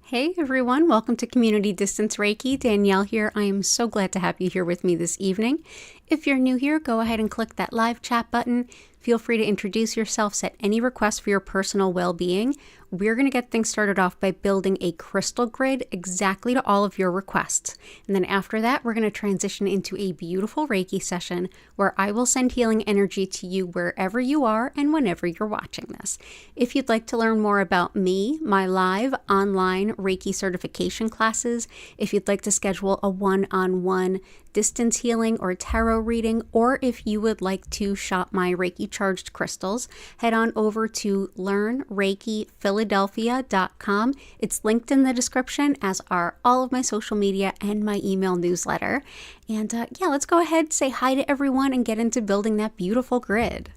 Hey everyone, welcome to Community Distance Reiki. Danielle here. I am so glad to have you here with me this evening. If you're new here, go ahead and click that live chat button. Feel free to introduce yourself, set any requests for your personal well-being. We're going to get things started off by building a crystal grid exactly to all of your requests. And then after that, we're going to transition into a beautiful Reiki session where I will send healing energy to you wherever you are and whenever you're watching this. If you'd like to learn more about me, my live online Reiki certification classes, if you'd like to schedule a one-on-one distance healing or tarot reading, or if you would like to shop my Reiki charged crystals, head on over to learnreikiphiladelphia.com. It's linked in the description, as are all of my social media and my email newsletter. And yeah, let's go ahead, say hi to everyone, and get into building that beautiful grid.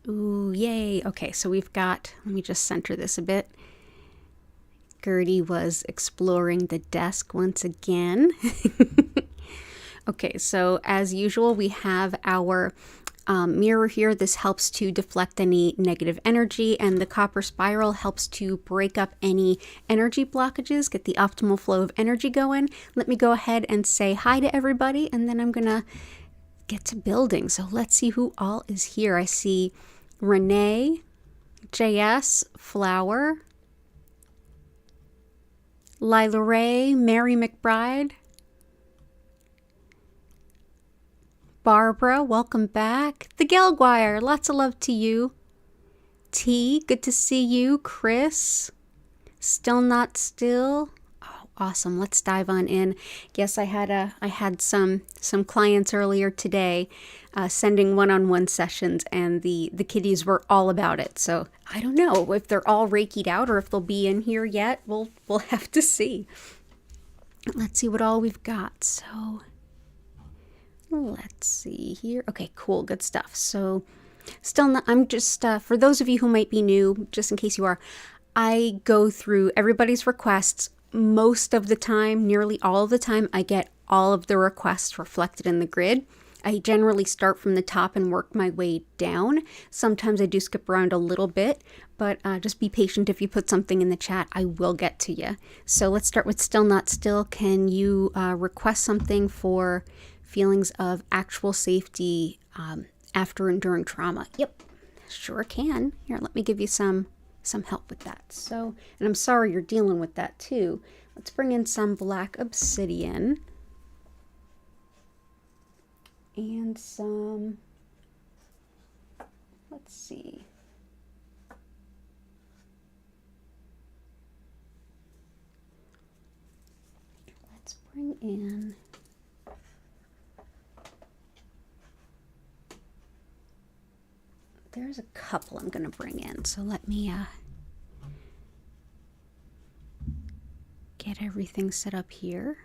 Ooh, yay. Okay, so we've got, let me just center this a bit. Gertie was exploring the desk once again. Okay, so as usual, we have our mirror here. This helps to deflect any negative energy, and the copper spiral helps to break up any energy blockages, get the optimal flow of energy going. Let me go ahead and say hi to everybody, and then I'm gonna get to building. So let's see who all is here. I see Renee, JS, Flower, Lila Ray, Mary McBride, Barbara, welcome back. The Gelguire, lots of love to you. T, good to see you. Chris, still not still. Oh, awesome. Let's dive on in. Yes, I had some clients earlier today sending one-on-one sessions, and the kiddies were all about it. So I don't know if they're all Reiki'd out or if they'll be in here yet. We'll have to see. Let's see what all we've got. So let's see here. Okay, cool, good stuff. So Still not, I'm just, for those of you who might be new, just in case you are, I go through everybody's requests. Most of the time, nearly all of the time, I get all of the requests reflected in the grid. I generally start from the top and work my way down. Sometimes I do skip around a little bit, but just be patient. If you put something in the chat, I will get to you. So let's start with Still Not Still. Can you request something for feelings of actual safety after enduring trauma? Yep, sure can. Here, let me give you some help with that. So, and I'm sorry you're dealing with that too. Let's bring in some black obsidian. And some, let's see. Let's bring in, there's a couple I'm going to bring in. So let me get everything set up here.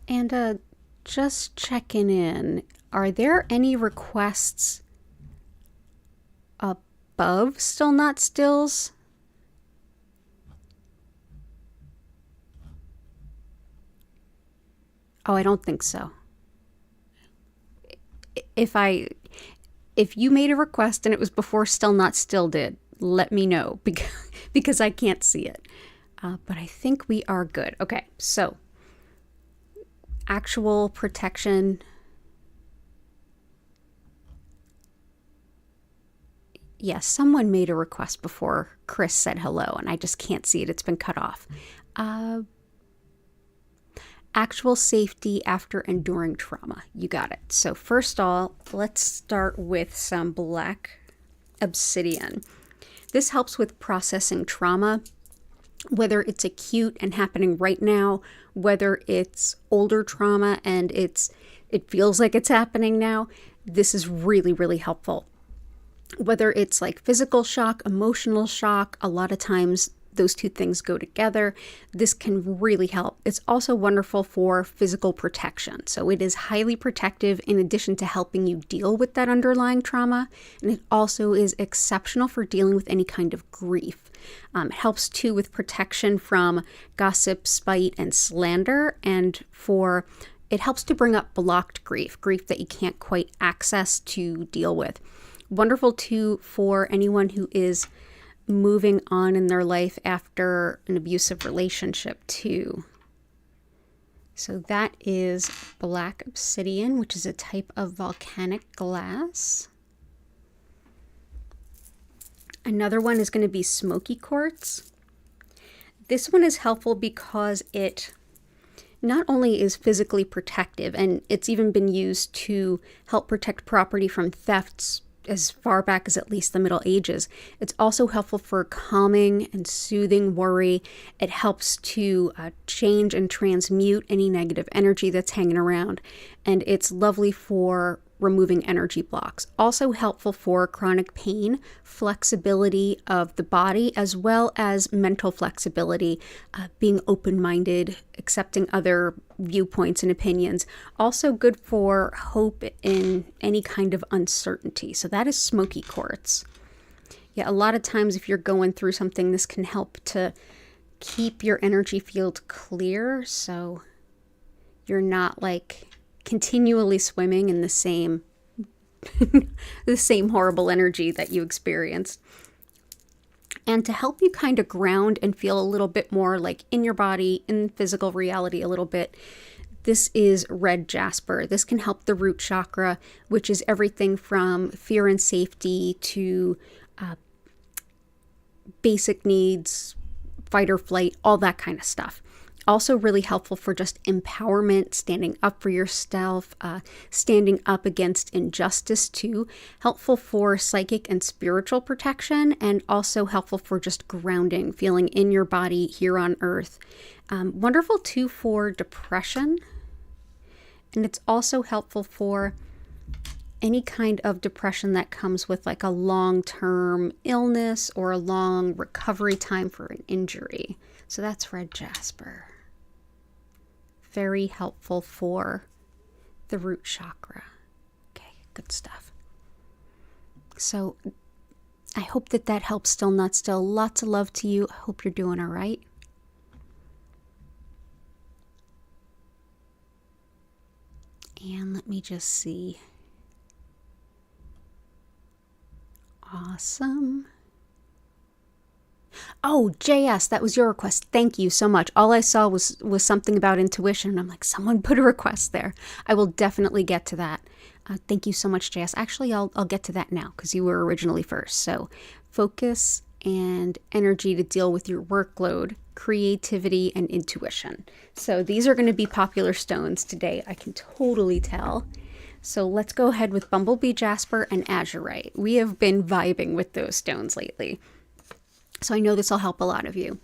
And just checking in, are there any requests above Still Not Stills? Oh, I don't think so. If you made a request and it was before Still Not Still did, let me know because I can't see it. But I think we are good. Okay, so actual protection. Yes, someone made a request before Chris said hello, and I just can't see it. It's been cut off. Actual safety after enduring trauma. You got it. So first of all, let's start with some black obsidian. This helps with processing trauma, whether it's acute and happening right now, whether it's older trauma and it feels like it's happening now. This is really, really helpful. Whether it's like physical shock, emotional shock, a lot of times those two things go together. This can really help. It's also wonderful for physical protection. So it is highly protective in addition to helping you deal with that underlying trauma. And it also is exceptional for dealing with any kind of grief. It helps too with protection from gossip, spite, and slander. And it helps to bring up blocked grief that you can't quite access to deal with. Wonderful too for anyone who is moving on in their life after an abusive relationship too. So that is black obsidian, which is a type of volcanic glass. Another one is going to be Smokey Quartz. This one is helpful because it not only is physically protective, and it's even been used to help protect property from thefts as far back as at least the Middle Ages. It's also helpful for calming and soothing worry. It helps to change and transmute any negative energy that's hanging around. And it's lovely for removing energy blocks. Also helpful for chronic pain, flexibility of the body, as well as mental flexibility, being open-minded, accepting other viewpoints and opinions. Also good for hope in any kind of uncertainty. So that is Smokey Quartz. Yeah, a lot of times if you're going through something, this can help to keep your energy field clear, so you're not like continually swimming in the same horrible energy that you experienced. And to help you kind of ground and feel a little bit more like in your body, in physical reality a little bit, this is red jasper. This can help the root chakra, which is everything from fear and safety to basic needs, fight or flight, all that kind of stuff. Also really helpful for just empowerment, standing up for yourself, standing up against injustice too. Helpful for psychic and spiritual protection, and also helpful for just grounding, feeling in your body here on earth. Wonderful too for depression. And it's also helpful for any kind of depression that comes with like a long-term illness or a long recovery time for an injury. So that's red jasper. Very helpful for the root chakra. Okay, good stuff. So I hope that that helps still, not still. Lots of love to you. I hope you're doing all right. And let me just see. Awesome. Oh, JS, that was your request. Thank you so much. All I saw was something about intuition. I'm like, someone put a request there. I will definitely get to that. Thank you so much, JS. Actually, I'll get to that now because you were originally first. So focus and energy to deal with your workload, creativity, and intuition. So these are going to be popular stones today. I can totally tell. So let's go ahead with Bumblebee Jasper and Azurite. We have been vibing with those stones lately. So I know this will help a lot of you.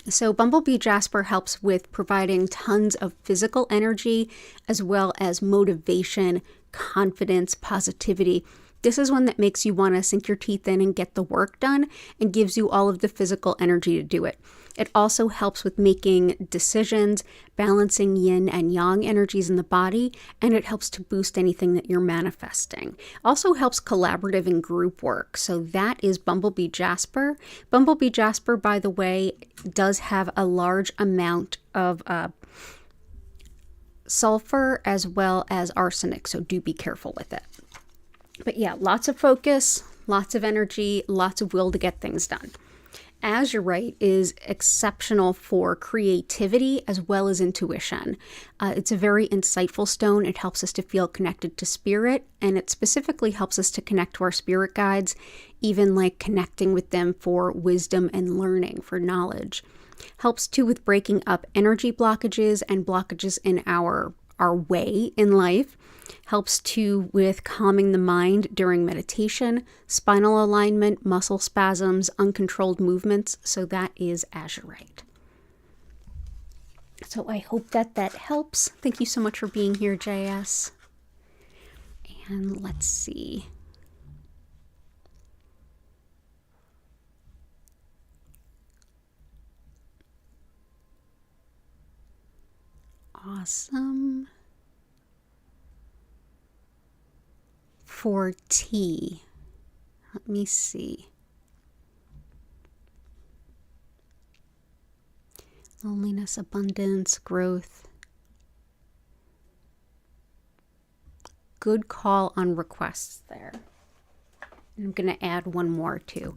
So Bumblebee Jasper helps with providing tons of physical energy as well as motivation, confidence, positivity. This is one that makes you want to sink your teeth in and get the work done and gives you all of the physical energy to do it. It also helps with making decisions, balancing yin and yang energies in the body, and it helps to boost anything that you're manifesting. Also helps collaborative and group work. So that is Bumblebee Jasper. Bumblebee Jasper, by the way, does have a large amount of sulfur as well as arsenic, so do be careful with it. But yeah, lots of focus, lots of energy, lots of will to get things done. Azurite is exceptional for creativity as well as intuition. It's a very insightful stone. It helps us to feel connected to spirit, and it specifically helps us to connect to our spirit guides, even like connecting with them for wisdom and learning, for knowledge. Helps too with breaking up energy blockages and blockages in our way in life. Helps too with calming the mind during meditation, spinal alignment, muscle spasms, uncontrolled movements. So that is Azurite. So I hope that helps. Thank you so much for being here, JS. And let's see. Awesome. For T, let me see. Loneliness, abundance, growth. Good call on requests there. And I'm going to add one more too.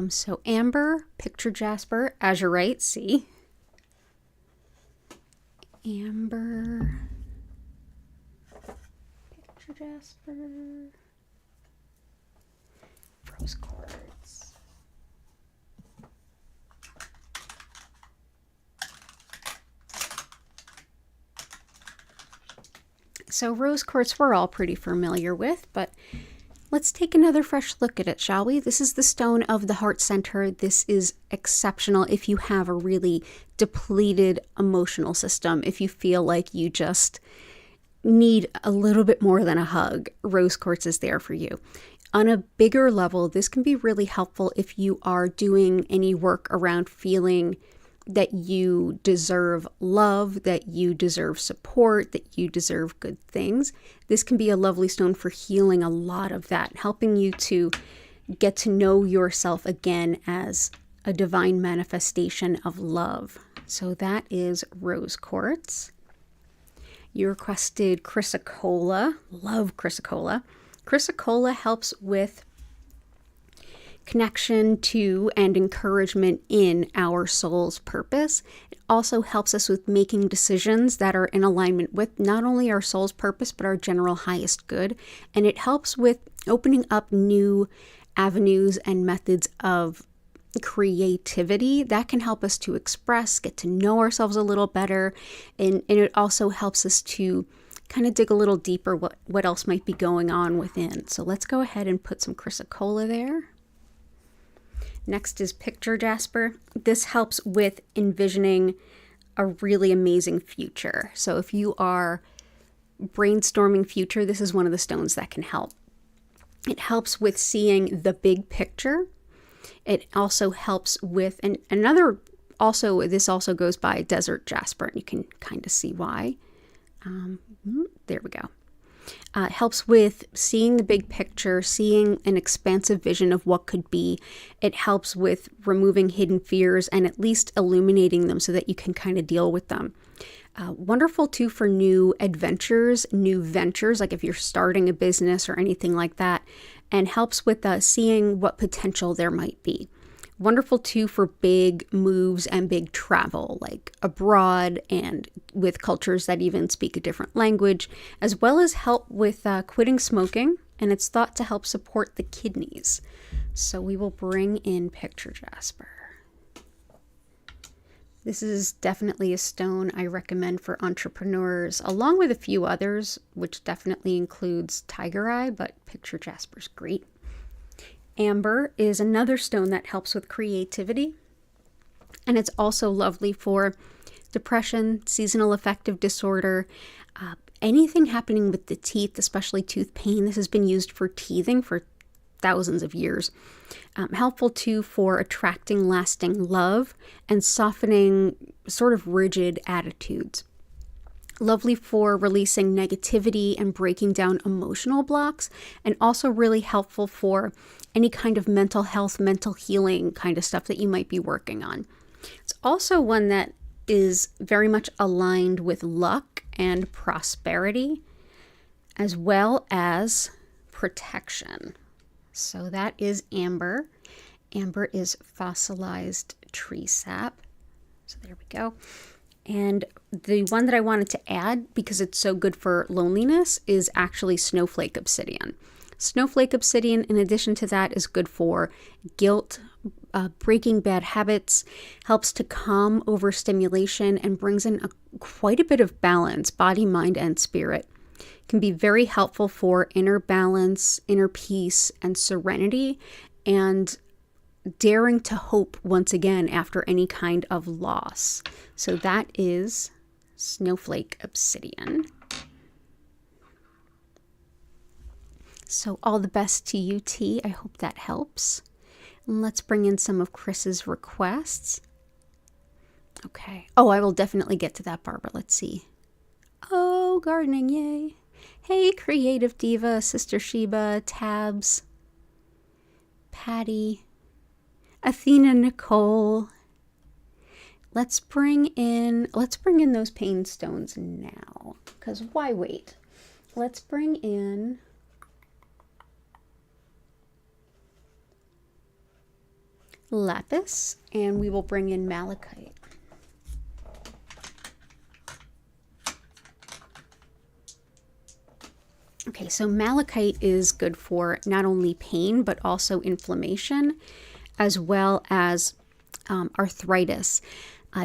So Amber, Picture Jasper, Azurite, C. Amber, Picture Jasper, Rose Quartz. So Rose Quartz we're all pretty familiar with, but let's take another fresh look at it, shall we? This is the stone of the heart center. This is exceptional if you have a really depleted emotional system, if you feel like you just need a little bit more than a hug. Rose Quartz is there for you. On a bigger level, this can be really helpful if you are doing any work around feeling that you deserve love, that you deserve support, that you deserve good things. This can be a lovely stone for healing a lot of that, helping you to get to know yourself again as a divine manifestation of love. So that is Rose Quartz. You requested Chrysocolla. Love Chrysocolla. Chrysocolla helps with connection to and encouragement in our soul's purpose. It also helps us with making decisions that are in alignment with not only our soul's purpose, but our general highest good. And it helps with opening up new avenues and methods of creativity that can help us to express, get to know ourselves a little better. And it also helps us to kind of dig a little deeper what else might be going on within. So let's go ahead and put some Chrysocolla there. Next is Picture Jasper. This helps with envisioning a really amazing future. So if you are brainstorming future, this is one of the stones that can help. It helps with seeing the big picture. It also helps with, and this also goes by Desert Jasper, and you can kind of see why. There we go. It helps with seeing the big picture, seeing an expansive vision of what could be. It helps with removing hidden fears and at least illuminating them so that you can kind of deal with them. Wonderful too for new adventures, new ventures, like if you're starting a business or anything like that, and helps with seeing what potential there might be. Wonderful too for big moves and big travel, like abroad and with cultures that even speak a different language, as well as help with quitting smoking, and it's thought to help support the kidneys. So we will bring in Picture Jasper. This is definitely a stone I recommend for entrepreneurs, along with a few others, which definitely includes Tiger Eye, but Picture Jasper's great. Amber is another stone that helps with creativity, and it's also lovely for depression, seasonal affective disorder, anything happening with the teeth, especially tooth pain. This has been used for teething for thousands of years. Helpful too for attracting lasting love and softening sort of rigid attitudes. Lovely for releasing negativity and breaking down emotional blocks, and also really helpful for any kind of mental health, mental healing kind of stuff that you might be working on. It's also one that is very much aligned with luck and prosperity, as well as protection. So that is amber. Amber is fossilized tree sap. So there we go. And the one that I wanted to add, because it's so good for loneliness, is actually Snowflake Obsidian. Snowflake Obsidian, in addition to that, is good for guilt, breaking bad habits, helps to calm overstimulation, and brings in quite a bit of balance, body, mind, and spirit. Can be very helpful for inner balance, inner peace, and serenity, and daring to hope once again after any kind of loss. So that is Snowflake Obsidian. So all the best to you, T. I hope that helps. And let's bring in some of Chris's requests. Okay. Oh, I will definitely get to that, Barbara. Let's see. Oh, gardening, yay. Hey, Creative Diva, Sister Sheba, Tabs, Patty, Athena Nicole. Let's bring in those pain stones now, because why wait? Let's bring in Lapis, and we will bring in Malachite. Okay, so Malachite is good for not only pain, but also inflammation, as well as arthritis.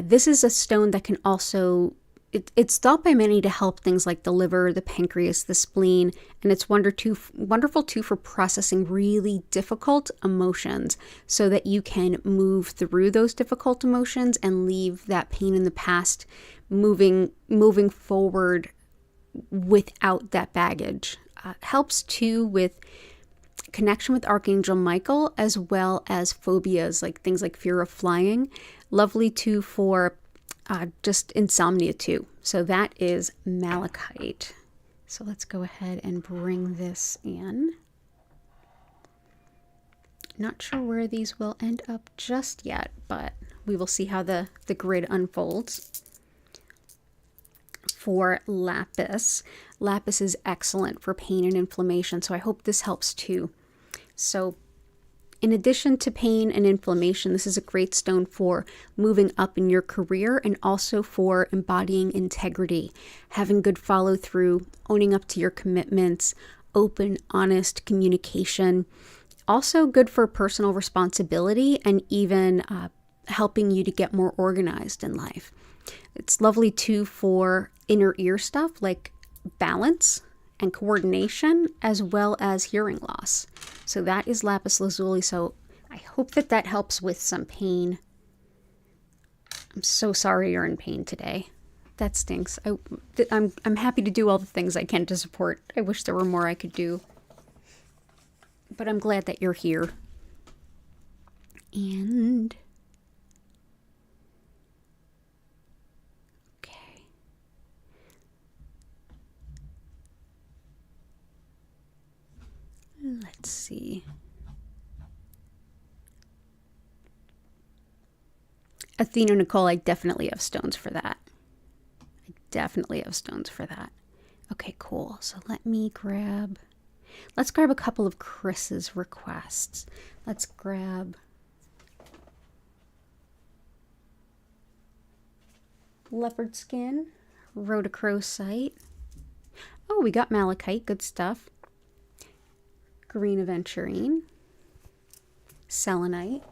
This is a stone that can also, it's thought by many to help things like the liver, the pancreas, the spleen, and it's wonderful too for processing really difficult emotions so that you can move through those difficult emotions and leave that pain in the past, moving forward without that baggage. Helps too with connection with Archangel Michael, as well as phobias, like things like fear of flying. Lovely too for just insomnia too. So that is Malachite. So let's go ahead and bring this in. Not sure where these will end up just yet, but we will see how the grid unfolds. For Lapis. Lapis is excellent for pain and inflammation, so I hope this helps too. So in addition to pain and inflammation, this is a great stone for moving up in your career and also for embodying integrity, having good follow through, owning up to your commitments, open, honest communication. Also good for personal responsibility and even helping you to get more organized in life. It's lovely too for inner ear stuff like balance and coordination, as well as hearing loss. So that is Lapis Lazuli. So I hope that helps with some pain. I'm so sorry you're in pain today. that stinks. I'm happy to do all the things I can to support. I wish there were more I could do. But I'm glad that you're here. And okay. Let's see. Athena Nicole, I definitely have stones for that. I definitely have stones for that. Okay, cool. So let's grab a couple of Chris's requests. Let's grab leopard skin, rhodochrosite. Oh, we got malachite, good stuff. Green aventurine, selenite.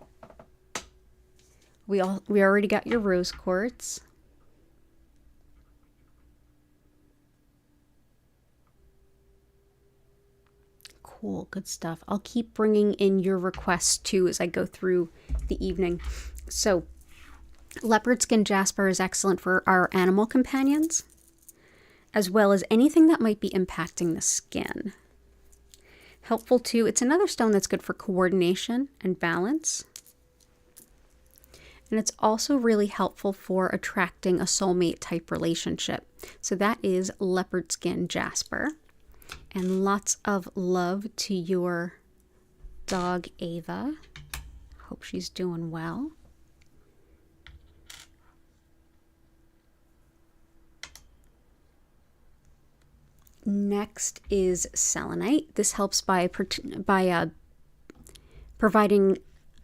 We already got your rose quartz. Cool, good stuff. I'll keep bringing in your requests too as I go through the evening. So, leopard skin jasper is excellent for our animal companions, as well as anything that might be impacting the skin. Helpful too. It's another stone that's good for coordination and balance. And it's also really helpful for attracting a soulmate type relationship. So that is leopard skin jasper. And lots of love to your dog Ava. Hope she's doing well. Next is selenite. This helps by providing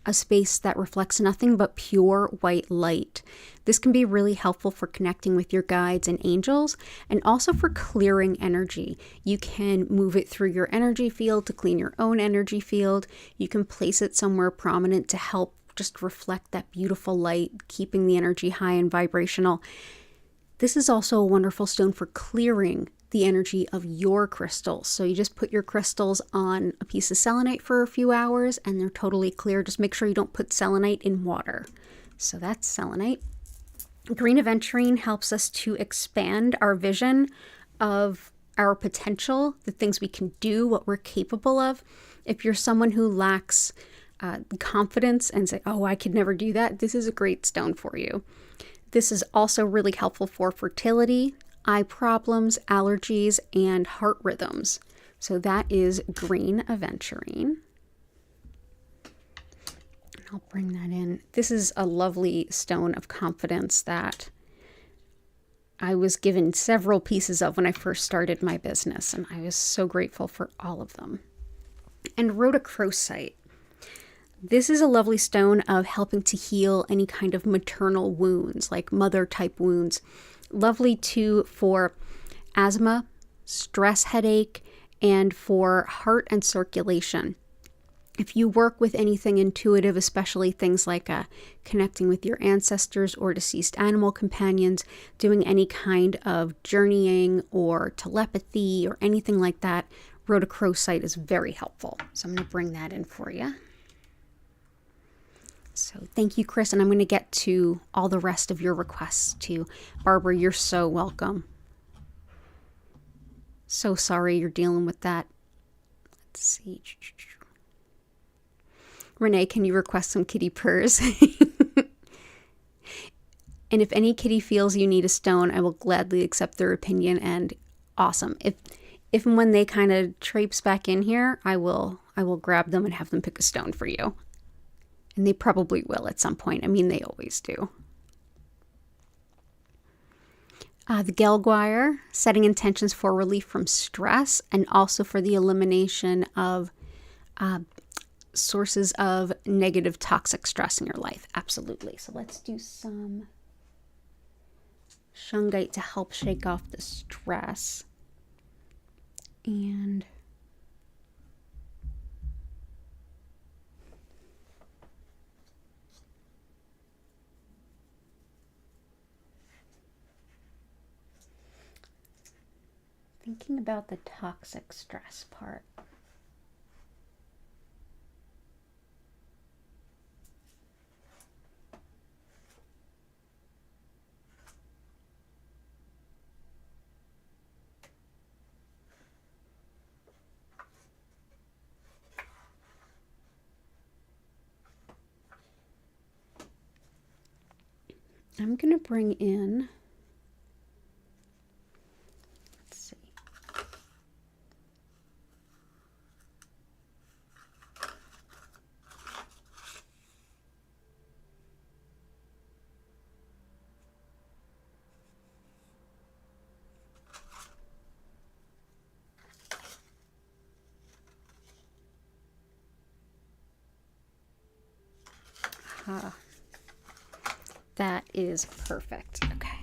a space that reflects nothing but pure white light. This can be really helpful for connecting with your guides and angels, and also for clearing energy. You can move it through your energy field to clean your own energy field. You can place it somewhere prominent to help just reflect that beautiful light, keeping the energy high and vibrational. This is also a wonderful stone for clearing the energy of your crystals. So you just put your crystals on a piece of selenite for a few hours and they're totally clear. Just make sure you don't put selenite in water. So that's selenite. Green aventurine helps us to expand our vision of our potential, the things we can do, what we're capable of. If you're someone who lacks confidence and say, oh, I could never do that, this is a great stone for you. This is also really helpful for fertility, eye problems, allergies, and heart rhythms. So that is green aventurine. I'll bring that in. This is a lovely stone of confidence that I was given several pieces of when I first started my business, and I was so grateful for all of them. And rhodochrosite. This is a lovely stone of helping to heal any kind of maternal wounds, like mother type wounds. Lovely too for asthma, stress headache, and for heart and circulation. If you work with anything intuitive, especially things like connecting with your ancestors or deceased animal companions, doing any kind of journeying or telepathy or anything like that, rhodochrosite is very helpful. So I'm going to bring that in for you. So thank you, Chris, and I'm going to get to all the rest of your requests too. Barbara, you're so welcome. So sorry you're dealing with that. Let's see. Renee, can you request some kitty purrs? And if any kitty feels you need a stone, I will gladly accept their opinion. And awesome. If and when they kind of traipse back in here, I will grab them and have them pick a stone for you. And they probably will at some point. I mean, they always do. The Gelguire, setting intentions for relief from stress and also for the elimination of sources of negative toxic stress in your life. Absolutely. So let's do some Shungite to help shake off the stress. And thinking about the toxic stress part. I'm going to bring in, let's see. That is perfect. Okay.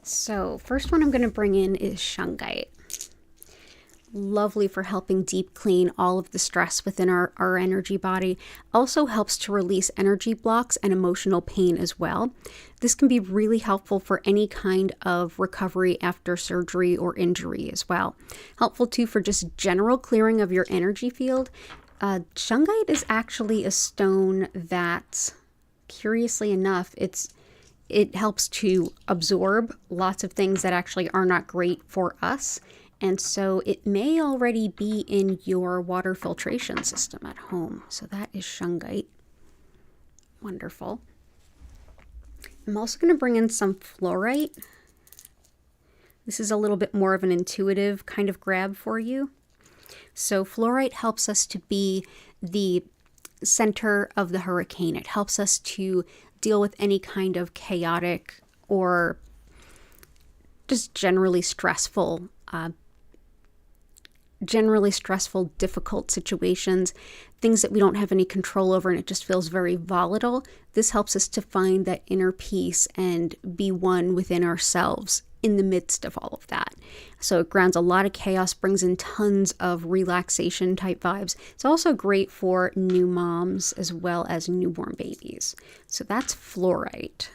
So first one I'm going to bring in is Shungite. Lovely for helping deep clean all of the stress within our energy body. Also helps to release energy blocks and emotional pain as well. This can be really helpful for any kind of recovery after surgery or injury as well. Helpful too for just general clearing of your energy field. Shungite is actually a stone that, curiously enough, it helps to absorb lots of things that actually are not great for us. And so it may already be in your water filtration system at home. So that is Shungite. Wonderful. I'm also going to bring in some Fluorite. This is a little bit more of an intuitive kind of grab for you. So Fluorite helps us to be the center of the hurricane. It helps us to deal with any kind of chaotic or just generally stressful, difficult situations, things that we don't have any control over and it just feels very volatile. This helps us to find that inner peace and be one within ourselves in the midst of all of that. So it grounds a lot of chaos, brings in tons of relaxation type vibes. It's also great for new moms as well as newborn babies. So that's Fluorite.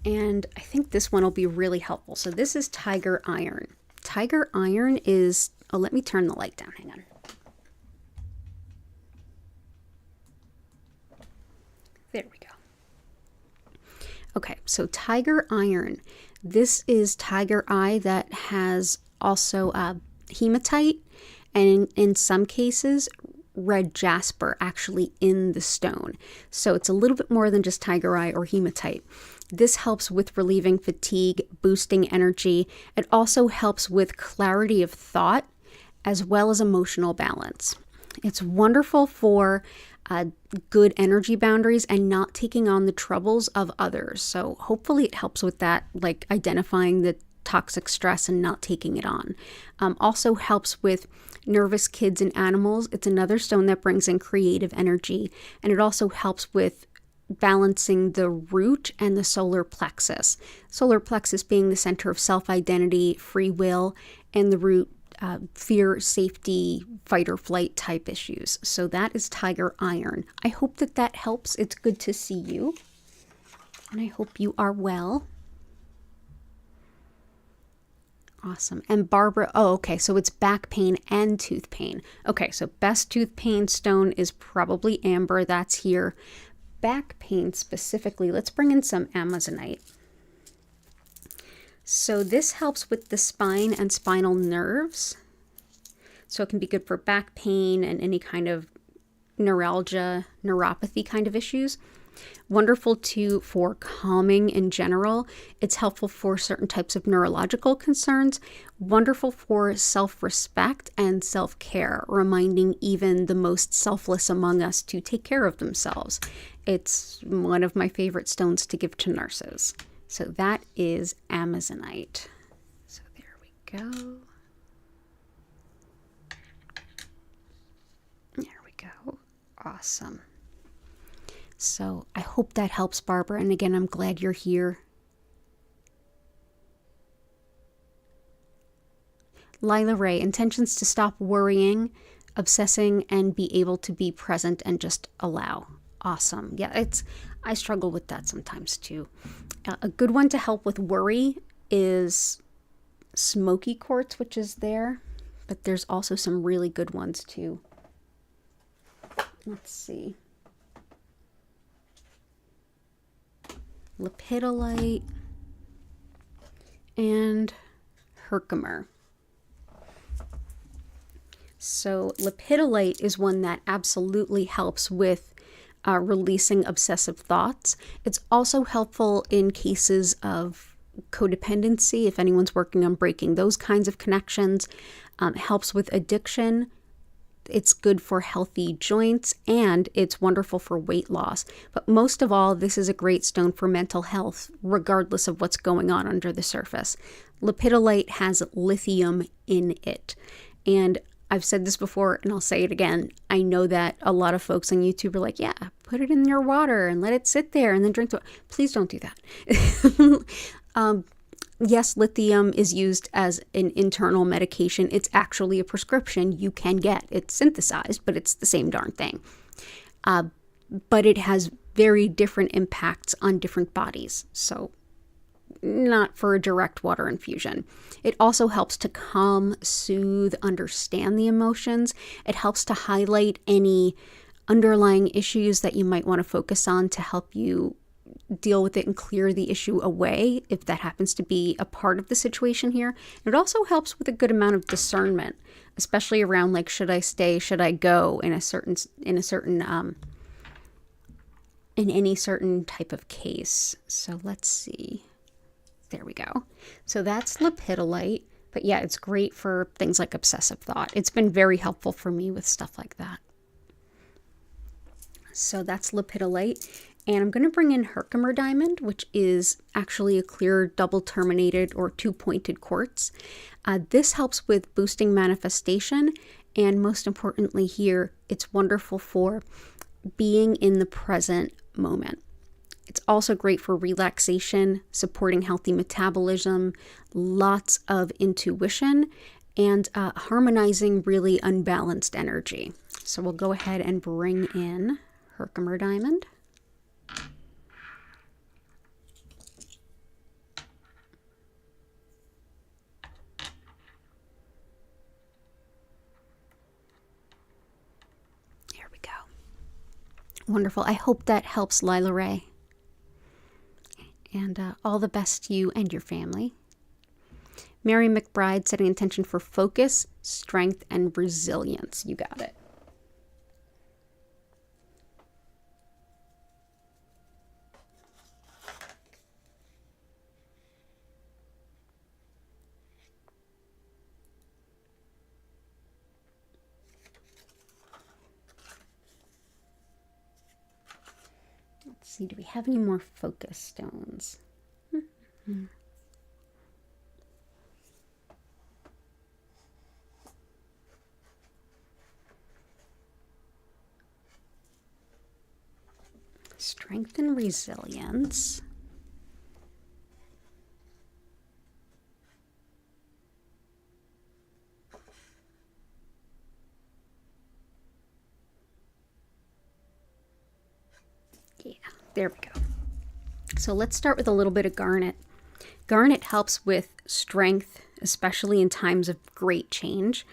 And I think this one will be really helpful. So this is Tiger Iron. Tiger Iron is, oh, let me turn the light down, hang on. There we go. Okay, so Tiger Iron. This is Tiger Eye that has also hematite and in some cases red jasper actually in the stone. So it's a little bit more than just Tiger Eye or hematite. This helps with relieving fatigue, boosting energy. It also helps with clarity of thought as well as emotional balance. It's wonderful for good energy boundaries and not taking on the troubles of others. So hopefully it helps with that, like identifying the toxic stress and not taking it on. Also helps with nervous kids and animals. It's another stone that brings in creative energy, and it also helps with balancing the root and the solar plexus. Solar plexus being the center of self-identity, free will, and the root fear, safety, fight or flight type issues. So that is Tiger Iron. I hope that that helps. It's good to see you, and I hope you are well. Awesome. And Barbara, oh, okay, so it's back pain and tooth pain. Okay, so best tooth pain stone is probably amber. That's here. Back pain specifically, let's bring in some Amazonite. So this helps with the spine and spinal nerves. So it can be good for back pain and any kind of neuralgia, neuropathy kind of issues. Wonderful too for calming in general. It's helpful for certain types of neurological concerns. Wonderful for self-respect and self-care, reminding even the most selfless among us to take care of themselves. It's one of my favorite stones to give to nurses. So that is Amazonite. So there we go. There we go. Awesome. So I hope that helps, Barbara. And again, I'm glad you're here. Lila Ray, intentions to stop worrying, obsessing, and be able to be present and just allow. Awesome. Yeah, I struggle with that sometimes too. A good one to help with worry is Smokey Quartz, which is there, but there's also some really good ones too. Let's see. Lepidolite and Herkimer. So Lepidolite is one that absolutely helps with releasing obsessive thoughts. It's also helpful in cases of codependency, if anyone's working on breaking those kinds of connections. Helps with addiction. It's good for healthy joints, and it's wonderful for weight loss. But most of all, this is a great stone for mental health, regardless of what's going on under the surface. Lepidolite has lithium in it. And I've said this before, and I'll say it again. I know that a lot of folks on YouTube are like, yeah, put it in your water and let it sit there and then drink the water. Please don't do that. Yes, lithium is used as an internal medication. It's actually a prescription you can get. It's synthesized, but it's the same darn thing. But it has very different impacts on different bodies. So not for a direct water infusion. It also helps to calm, soothe, understand the emotions. It helps to highlight any underlying issues that you might want to focus on to help you deal with it and clear the issue away, if that happens to be a part of the situation here. It also helps with a good amount of discernment, especially around like, should I stay, should I go in any certain type of case. So let's see. There we go. So that's Lepidolite. But yeah, it's great for things like obsessive thought. It's been very helpful for me with stuff like that. So that's Lepidolite. And I'm going to bring in Herkimer Diamond, which is actually a clear double terminated or two-pointed quartz. This helps with boosting manifestation. And most importantly here, it's wonderful for being in the present moment. It's also great for relaxation, supporting healthy metabolism, lots of intuition, and harmonizing really unbalanced energy. So we'll go ahead and bring in Herkimer Diamond. There we go. Wonderful. I hope that helps, Lila Ray. And all the best to you and your family. Mary McBride, setting intention for focus, strength, and resilience. You got it. Let's see, do we have any more focus stones? Strength and resilience. Yeah, there we go. So let's start with a little bit of garnet. Garnet helps with strength, especially in times of great change.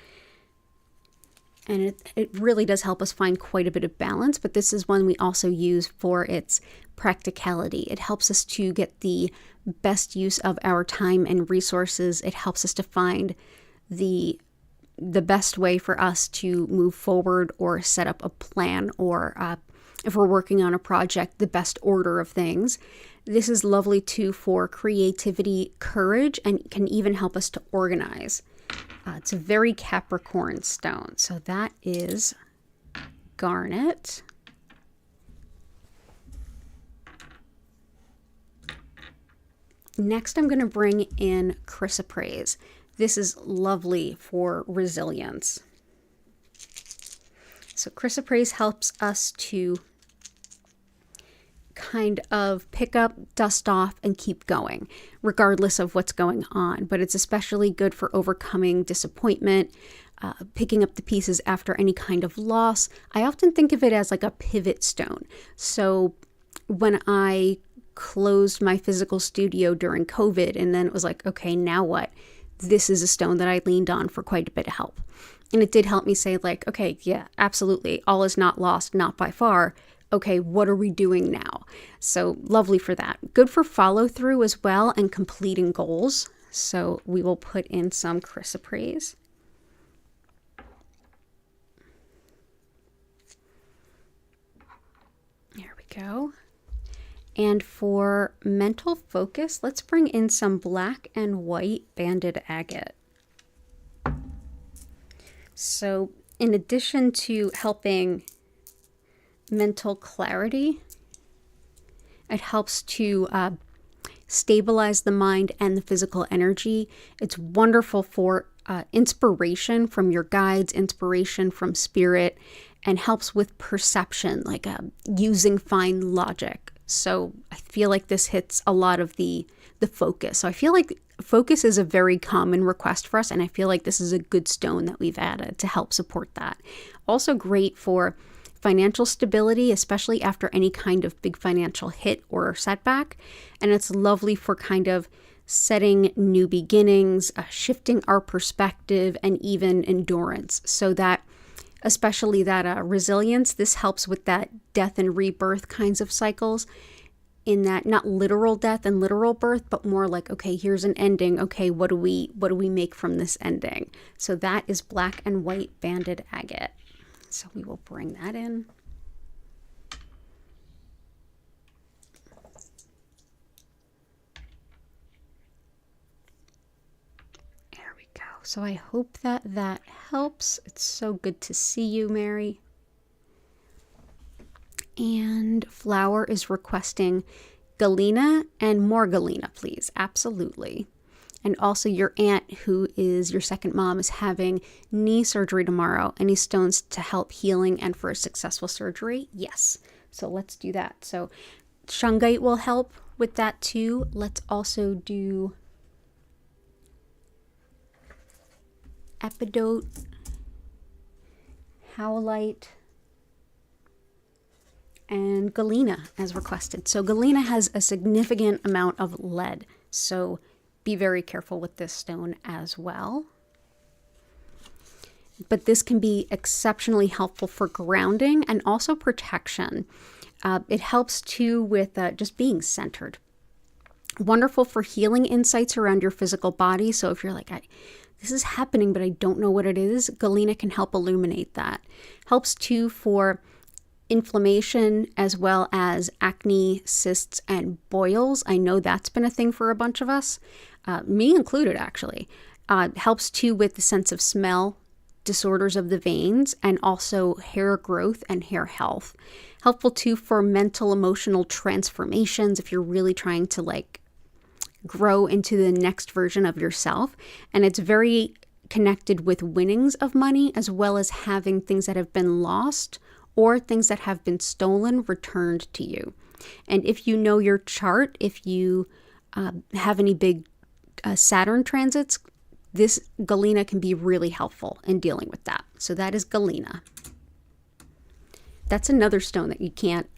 And it really does help us find quite a bit of balance, but this is one we also use for its practicality. It helps us to get the best use of our time and resources. It helps us to find the best way for us to move forward or set up a plan, or if we're working on a project, the best order of things. This is lovely too for creativity, courage, and can even help us to organize. It's a very Capricorn stone. So that is garnet. Next, I'm going to bring in chrysoprase. This is lovely for resilience. So chrysoprase helps us to kind of pick up, dust off, and keep going, regardless of what's going on. But it's especially good for overcoming disappointment, picking up the pieces after any kind of loss. I often think of it as like a pivot stone. So when I closed my physical studio during COVID, and then it was like, okay, now what? This is a stone that I leaned on for quite a bit of help. And it did help me say like, okay, yeah, absolutely. All is not lost, not by far. Okay, what are we doing now? So lovely for that. Good for follow through as well and completing goals. So we will put in some chrysoprase. go. And for mental focus, let's bring in some black and white banded agate. So in addition to helping mental clarity, it helps to stabilize the mind and the physical energy. It's wonderful for inspiration from your guides, inspiration from spirit, and helps with perception, like using fine logic. So I feel like this hits a lot of the focus. So I feel like focus is a very common request for us, and I feel like this is a good stone that we've added to help support that. Also great for financial stability, especially after any kind of big financial hit or setback. And it's lovely for kind of setting new beginnings, shifting our perspective, and even endurance. So that, especially that resilience, this helps with that death and rebirth kinds of cycles, in that not literal death and literal birth, but more like, okay, here's an ending. Okay, what do we make from this ending? So that is black and white banded agate. So we will bring that in. There we go. So I hope that helps. It's so good to see you, Mary. And Flower is requesting Galina and more Galina, please. Absolutely. And also your aunt, who is your second mom, is having knee surgery tomorrow. Any stones to help healing and for a successful surgery? Yes. So let's do that. So Shungite will help with that too. Let's also do Epidote, Howlite, and Galina as requested. So Galina has a significant amount of lead. So be very careful with this stone as well. But this can be exceptionally helpful for grounding and also protection. It helps too with just being centered. Wonderful for healing insights around your physical body. So if you're like, this is happening, but I don't know what it is, Galina can help illuminate that. Helps too for inflammation as well as acne, cysts, and boils. I know that's been a thing for a bunch of us. Me included, actually. Helps too with the sense of smell, disorders of the veins, and also hair growth and hair health. Helpful too for mental, emotional transformations if you're really trying to like grow into the next version of yourself. And it's very connected with winnings of money, as well as having things that have been lost or things that have been stolen returned to you. And if you know your chart, if you have any big Saturn transits, this Galina can be really helpful in dealing with that. So that is Galina. That's another stone that you can't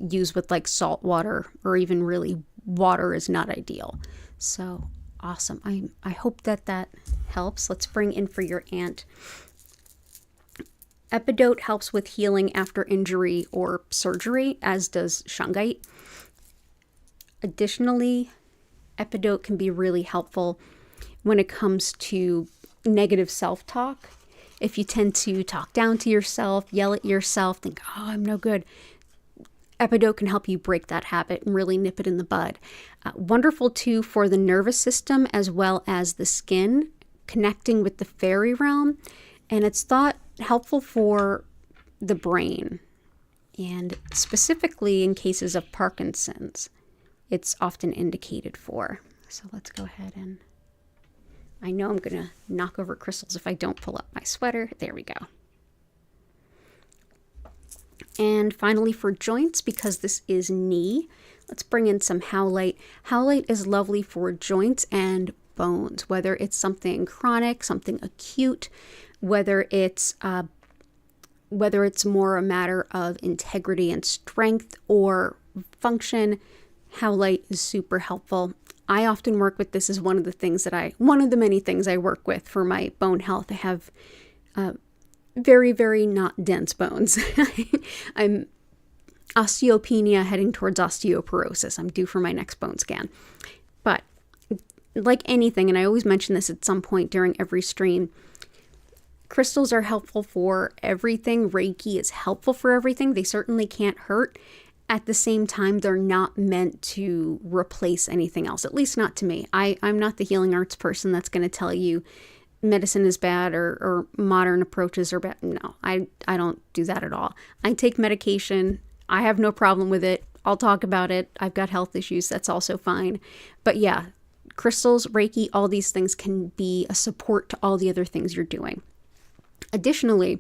use with like salt water, or even really water is not ideal. So awesome. I hope that helps. Let's bring in for your aunt. Epidote helps with healing after injury or surgery, as does Shungite. Additionally, Epidote can be really helpful when it comes to negative self-talk. If you tend to talk down to yourself, yell at yourself, think, oh, I'm no good, Epidote can help you break that habit and really nip it in the bud. Wonderful too for the nervous system as well as the skin, connecting with the fairy realm. And it's thought helpful for the brain, and specifically in cases of Parkinson's, it's often indicated for. So let's go ahead and, I know I'm going to knock over crystals if I don't pull up my sweater. There we go. And finally for joints, because this is knee, let's bring in some Howlite. Howlite is lovely for joints and bones, whether it's something chronic, something acute, whether it's more a matter of integrity and strength or function. Howlite is super helpful. I often work with this as one of the many things I work with for my bone health. I have very, very not dense bones. I'm osteopenia heading towards osteoporosis. I'm due for my next bone scan. But like anything, and I always mention this at some point during every stream, crystals are helpful for everything. Reiki is helpful for everything. They certainly can't hurt. at the same time, they're not meant to replace anything else, at least not to me. I'm not the healing arts person that's going to tell you medicine is bad or modern approaches are bad. No, I don't do that at all. I take medication. I have no problem with it. I'll talk about it. I've got health issues. That's also fine. But yeah, crystals, Reiki, all these things can be a support to all the other things you're doing. Additionally,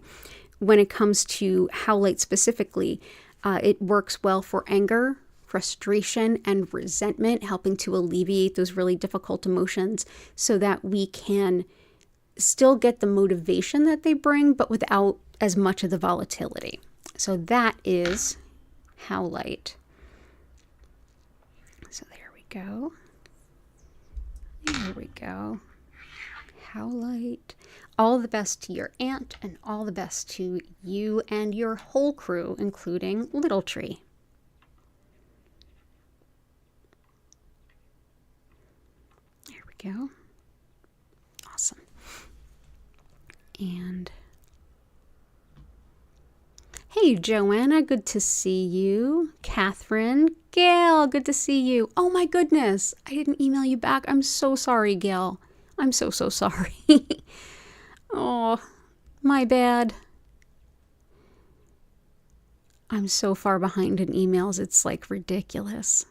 when it comes to Howlite specifically, it works well for anger, frustration, and resentment, helping to alleviate those really difficult emotions so that we can still get the motivation that they bring, but without as much of the volatility. So that is Howlite. So there we go. There we go. Howlite. All the best to your aunt and all the best to you and your whole crew, including Little Tree. There we go. Awesome. And hey, Joanna, good to see you. Catherine, Gail, good to see you. Oh my goodness, I didn't email you back. I'm so sorry, Gail. I'm so sorry. Oh, my bad. I'm so far behind in emails, it's like ridiculous.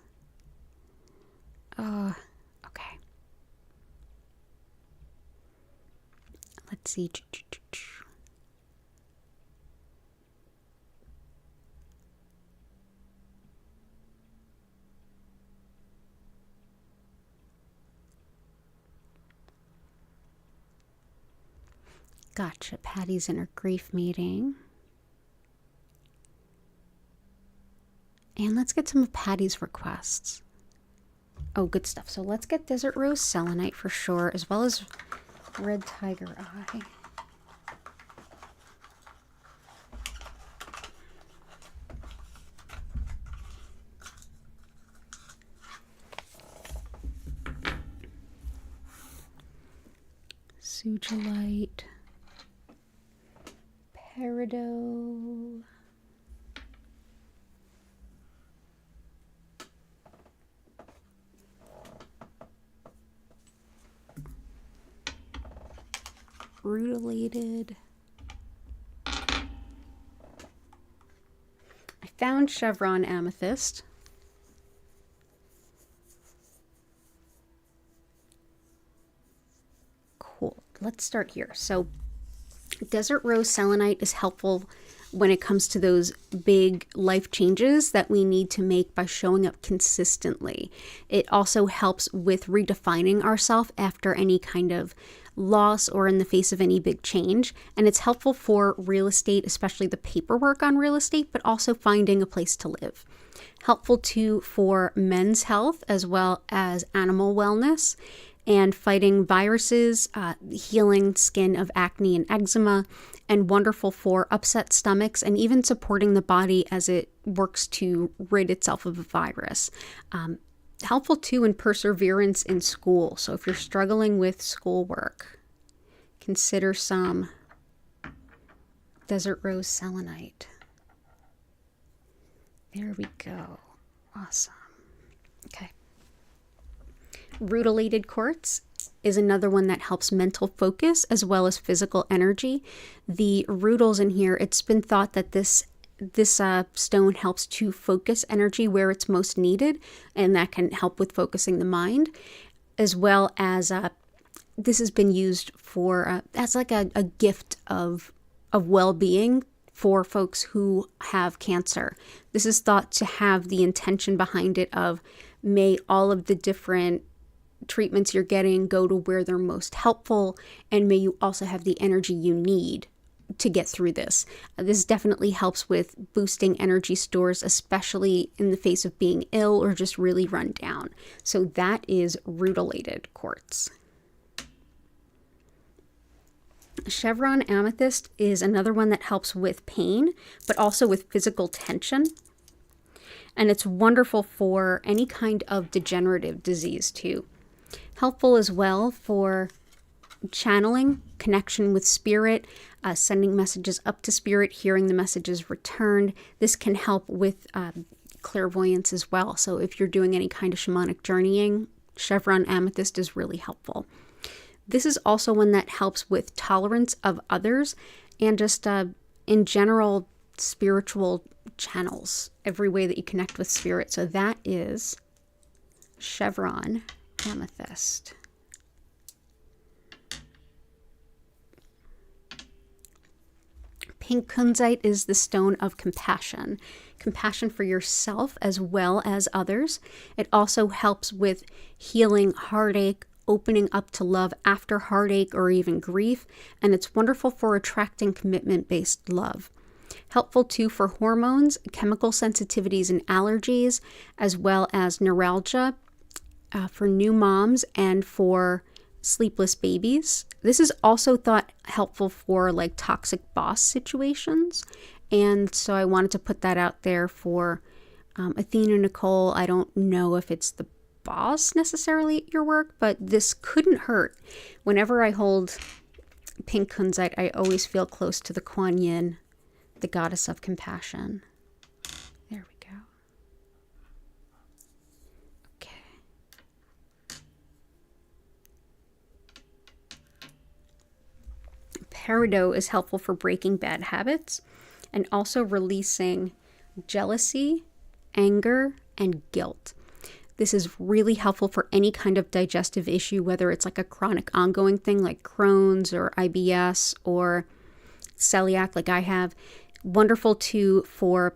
Okay. Let's see. Gotcha. Patty's in her grief meeting. And let's get some of Patty's requests. Oh, good stuff. So let's get Desert Rose Selenite for sure, as well as Red Tiger Eye. Sugilite. Parido. Rutilated. I found Chevron Amethyst. Cool. Let's start here. So Desert Rose Selenite is helpful when it comes to those big life changes that we need to make by showing up consistently. It also helps with redefining ourselves after any kind of loss or in the face of any big change. And it's helpful for real estate, especially the paperwork on real estate, but also finding a place to live. Helpful too for men's health as well as animal wellness and fighting viruses, healing skin of acne and eczema, and wonderful for upset stomachs and even supporting the body as it works to rid itself of a virus. Helpful too in perseverance in school. So if you're struggling with schoolwork, consider some Desert Rose Selenite. There we go. Awesome. Okay. Rutilated Quartz is another one that helps mental focus as well as physical energy. The rutils in here, it's been thought that this stone helps to focus energy where it's most needed, and that can help with focusing the mind, as well as this has been used for as like a gift of well-being for folks who have cancer. This is thought to have the intention behind it of may all of the different treatments you're getting go to where they're most helpful, and may you also have the energy you need to get through this. This definitely helps with boosting energy stores, especially in the face of being ill or just really run down. So that is Rutilated Quartz. Chevron Amethyst is another one that helps with pain, but also with physical tension. And it's wonderful for any kind of degenerative disease too. Helpful as well for channeling, connection with spirit, sending messages up to spirit, hearing the messages returned. This can help with clairvoyance as well. So if you're doing any kind of shamanic journeying, Chevron Amethyst is really helpful. This is also one that helps with tolerance of others and just in general spiritual channels, every way that you connect with spirit. So that is Chevron Amethyst. Pink Kunite is the stone of compassion. Compassion for yourself as well as others. It also helps with healing heartache, opening up to love after heartache or even grief, and it's wonderful for attracting commitment-based love. Helpful too for hormones, chemical sensitivities and allergies, as well as neuralgia, for new moms and for sleepless babies. This is also thought helpful for like toxic boss situations, and so I wanted to put that out there for Athena Nicole. I don't know if it's the boss necessarily at your work, but this couldn't hurt. Whenever I hold pink kunite, I always feel close to the Kuan Yin, the goddess of compassion. There we go. Okay. Parido is helpful for breaking bad habits and also releasing jealousy, anger, and guilt. This is really helpful for any kind of digestive issue, whether it's like a chronic ongoing thing like Crohn's or IBS or celiac like I have. Wonderful too for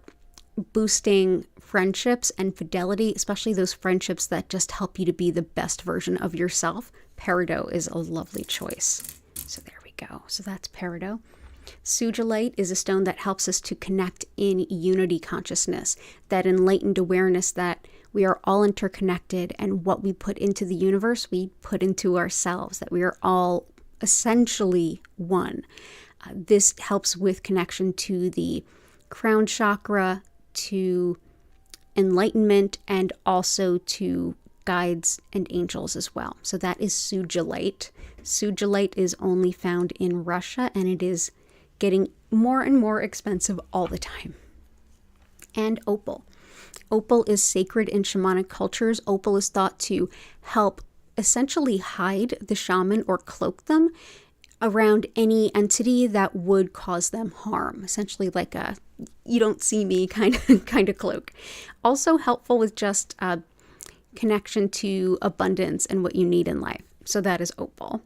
boosting friendships and fidelity, especially those friendships that just help you to be the best version of yourself. Parido is a lovely choice. So there we go. So that's Parido. Sugilite is a stone that helps us to connect in unity consciousness, that enlightened awareness that we are all interconnected, and what we put into the universe, we put into ourselves, that we are all essentially one. This helps with connection to the crown chakra, to enlightenment, and also to guides and angels as well. So that is Sugilite. Sugilite is only found in Russia, and it is getting more and more expensive all the time. And Opal. Opal is sacred in shamanic cultures. Opal is thought to help essentially hide the shaman or cloak them around any entity that would cause them harm. Essentially like a you don't see me kind of cloak. Also helpful with just connection to abundance and what you need in life. So that is Opal.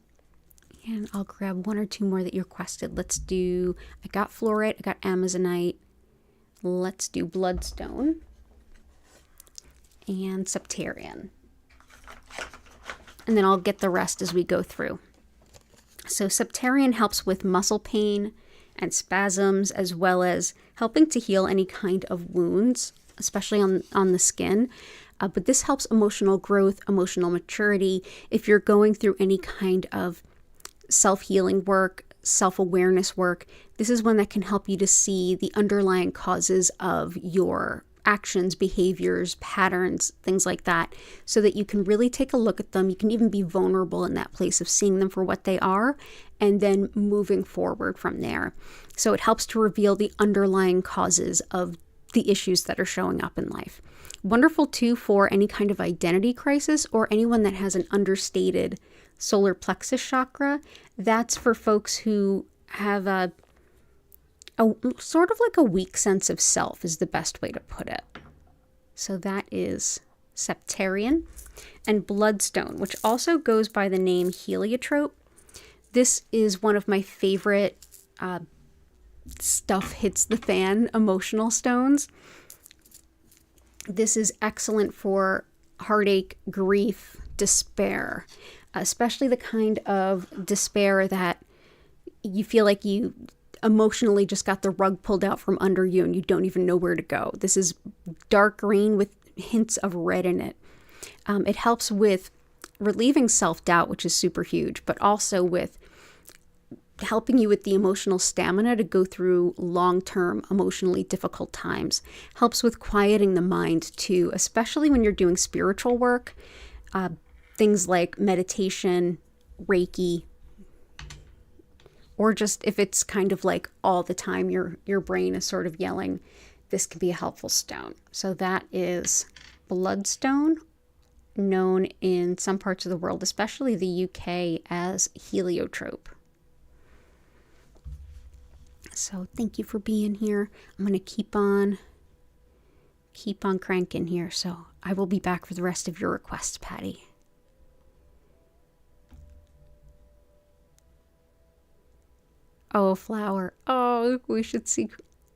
And I'll grab one or two more that you requested. Let's do, I got Fluorite, I got Amazonite. Let's do Bloodstone and Septarian. And then I'll get the rest as we go through. So Septarian helps with muscle pain and spasms, as well as helping to heal any kind of wounds, especially on the skin. But this helps emotional growth, emotional maturity. If you're going through any kind of self-healing work, self-awareness work, this is one that can help you to see the underlying causes of your actions, behaviors, patterns, things like that, so that you can really take a look at them. You can even be vulnerable in that place of seeing them for what they are and then moving forward from there. So it helps to reveal the underlying causes of the issues that are showing up in life. Wonderful too for any kind of identity crisis or anyone that has an understated solar plexus chakra. That's for folks who have a sort of like a weak sense of self is the best way to put it. So that is Septarian. And Bloodstone, which also goes by the name Heliotrope. This is one of my favorite stuff hits the fan emotional stones. This is excellent for heartache, grief, despair, especially the kind of despair that you feel like you emotionally just got the rug pulled out from under you and you don't even know where to go. This is dark green with hints of red in it. It helps with relieving self-doubt, which is super huge, but also with helping you with the emotional stamina to go through long-term emotionally difficult times. Helps with quieting the mind too, especially when you're doing spiritual work, things like meditation, Reiki, or just if it's kind of like all the time your brain is sort of yelling, this can be a helpful stone. So that is bloodstone, known in some parts of the world, especially the UK, as heliotrope. So thank you for being here. I'm going to keep on cranking here. So I will be back for the rest of your requests, Patty. Oh, flower. Oh, we should see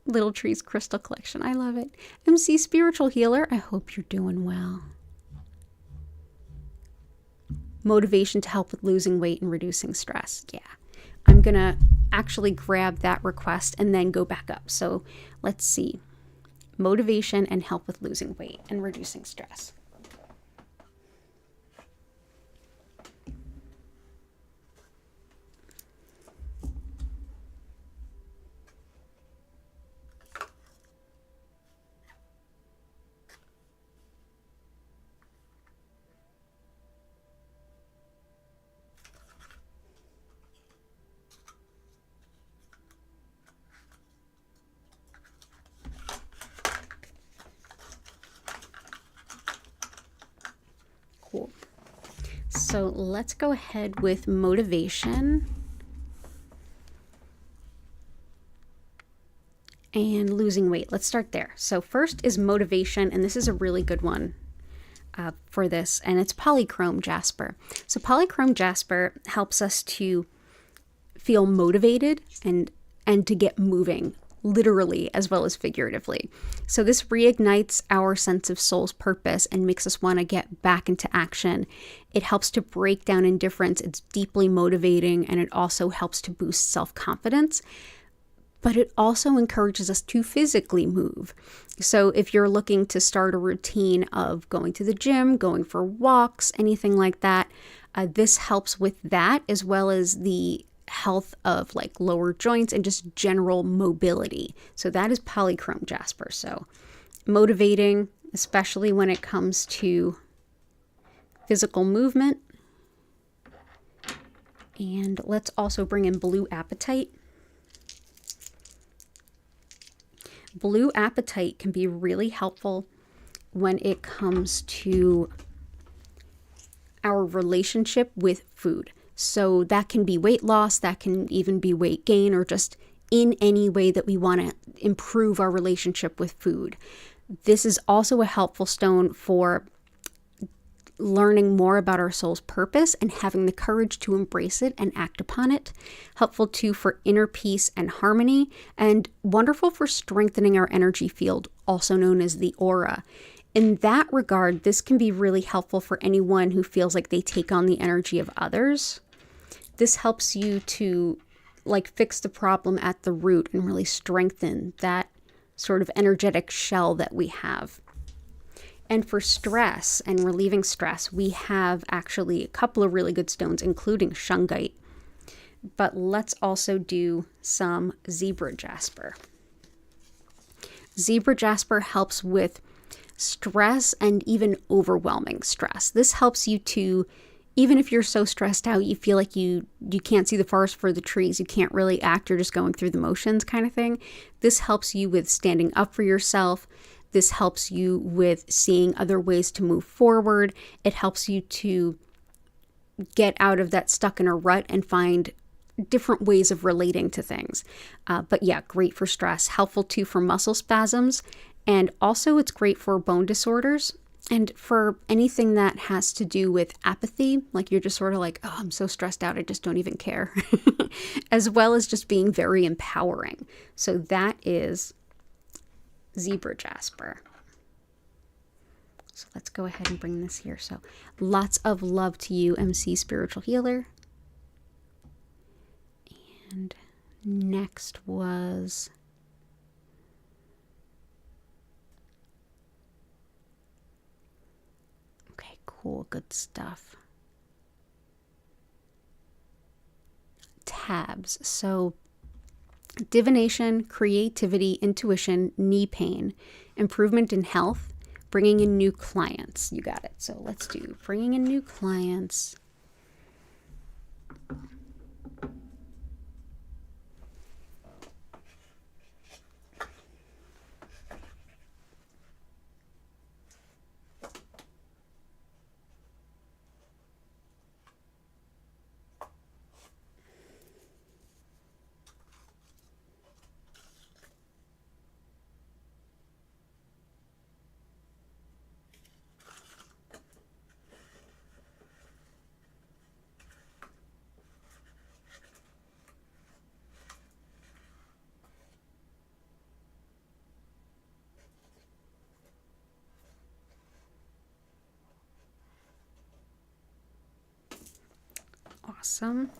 Little Tree's crystal collection. I love it. MC Spiritual Healer, I hope you're doing well. Motivation to help with losing weight and reducing stress. Yeah, I'm going to actually grab that request and then go back up. So let's see. Motivation and help with losing weight and reducing stress. Cool. So let's go ahead with motivation and losing weight. Let's start there. So first is motivation, and this is a really good one for this, and it's Polychrome Jasper. So Polychrome Jasper helps us to feel motivated and to get moving, literally as well as figuratively. So this reignites our sense of soul's purpose and makes us want to get back into action. It helps to break down indifference. It's deeply motivating, and it also helps to boost self-confidence. But it also encourages us to physically move. So if you're looking to start a routine of going to the gym, going for walks, anything like that, this helps with that, as well as the health of like lower joints and just general mobility. So that is Polychrome Jasper. So motivating, especially when it comes to physical movement. And let's also bring in Blue Apatite. Blue Apatite can be really helpful when it comes to our relationship with food. So that can be weight loss, that can even be weight gain, or just in any way that we want to improve our relationship with food. This is also a helpful stone for learning more about our soul's purpose and having the courage to embrace it and act upon it. Helpful too for inner peace and harmony, and wonderful for strengthening our energy field, also known as the aura. In that regard, this can be really helpful for anyone who feels like they take on the energy of others. This helps you to like fix the problem at the root and really strengthen that sort of energetic shell that we have. And for stress and relieving stress, we have actually a couple of really good stones, including Shungite. But let's also do some Zebra Jasper. Zebra Jasper helps with stress and even overwhelming stress. This helps you to, even if you're so stressed out, you feel like you can't see the forest for the trees, you can't really act, you're just going through the motions kind of thing. This helps you with standing up for yourself. This helps you with seeing other ways to move forward. It helps you to get out of that stuck in a rut and find different ways of relating to things. But yeah, great for stress. Helpful too for muscle spasms. And also it's great for bone disorders and for anything that has to do with apathy. Like you're just sort of like, oh, I'm so stressed out, I just don't even care. As well as just being very empowering. So that is Zebra Jasper. So let's go ahead and bring this here. So lots of love to you, MC Spiritual Healer. And next was okay, cool, good stuff. Tabs. So divination, creativity, intuition, knee pain, improvement in health, bringing in new clients. You got it. So let's do bringing in new clients. Awesome.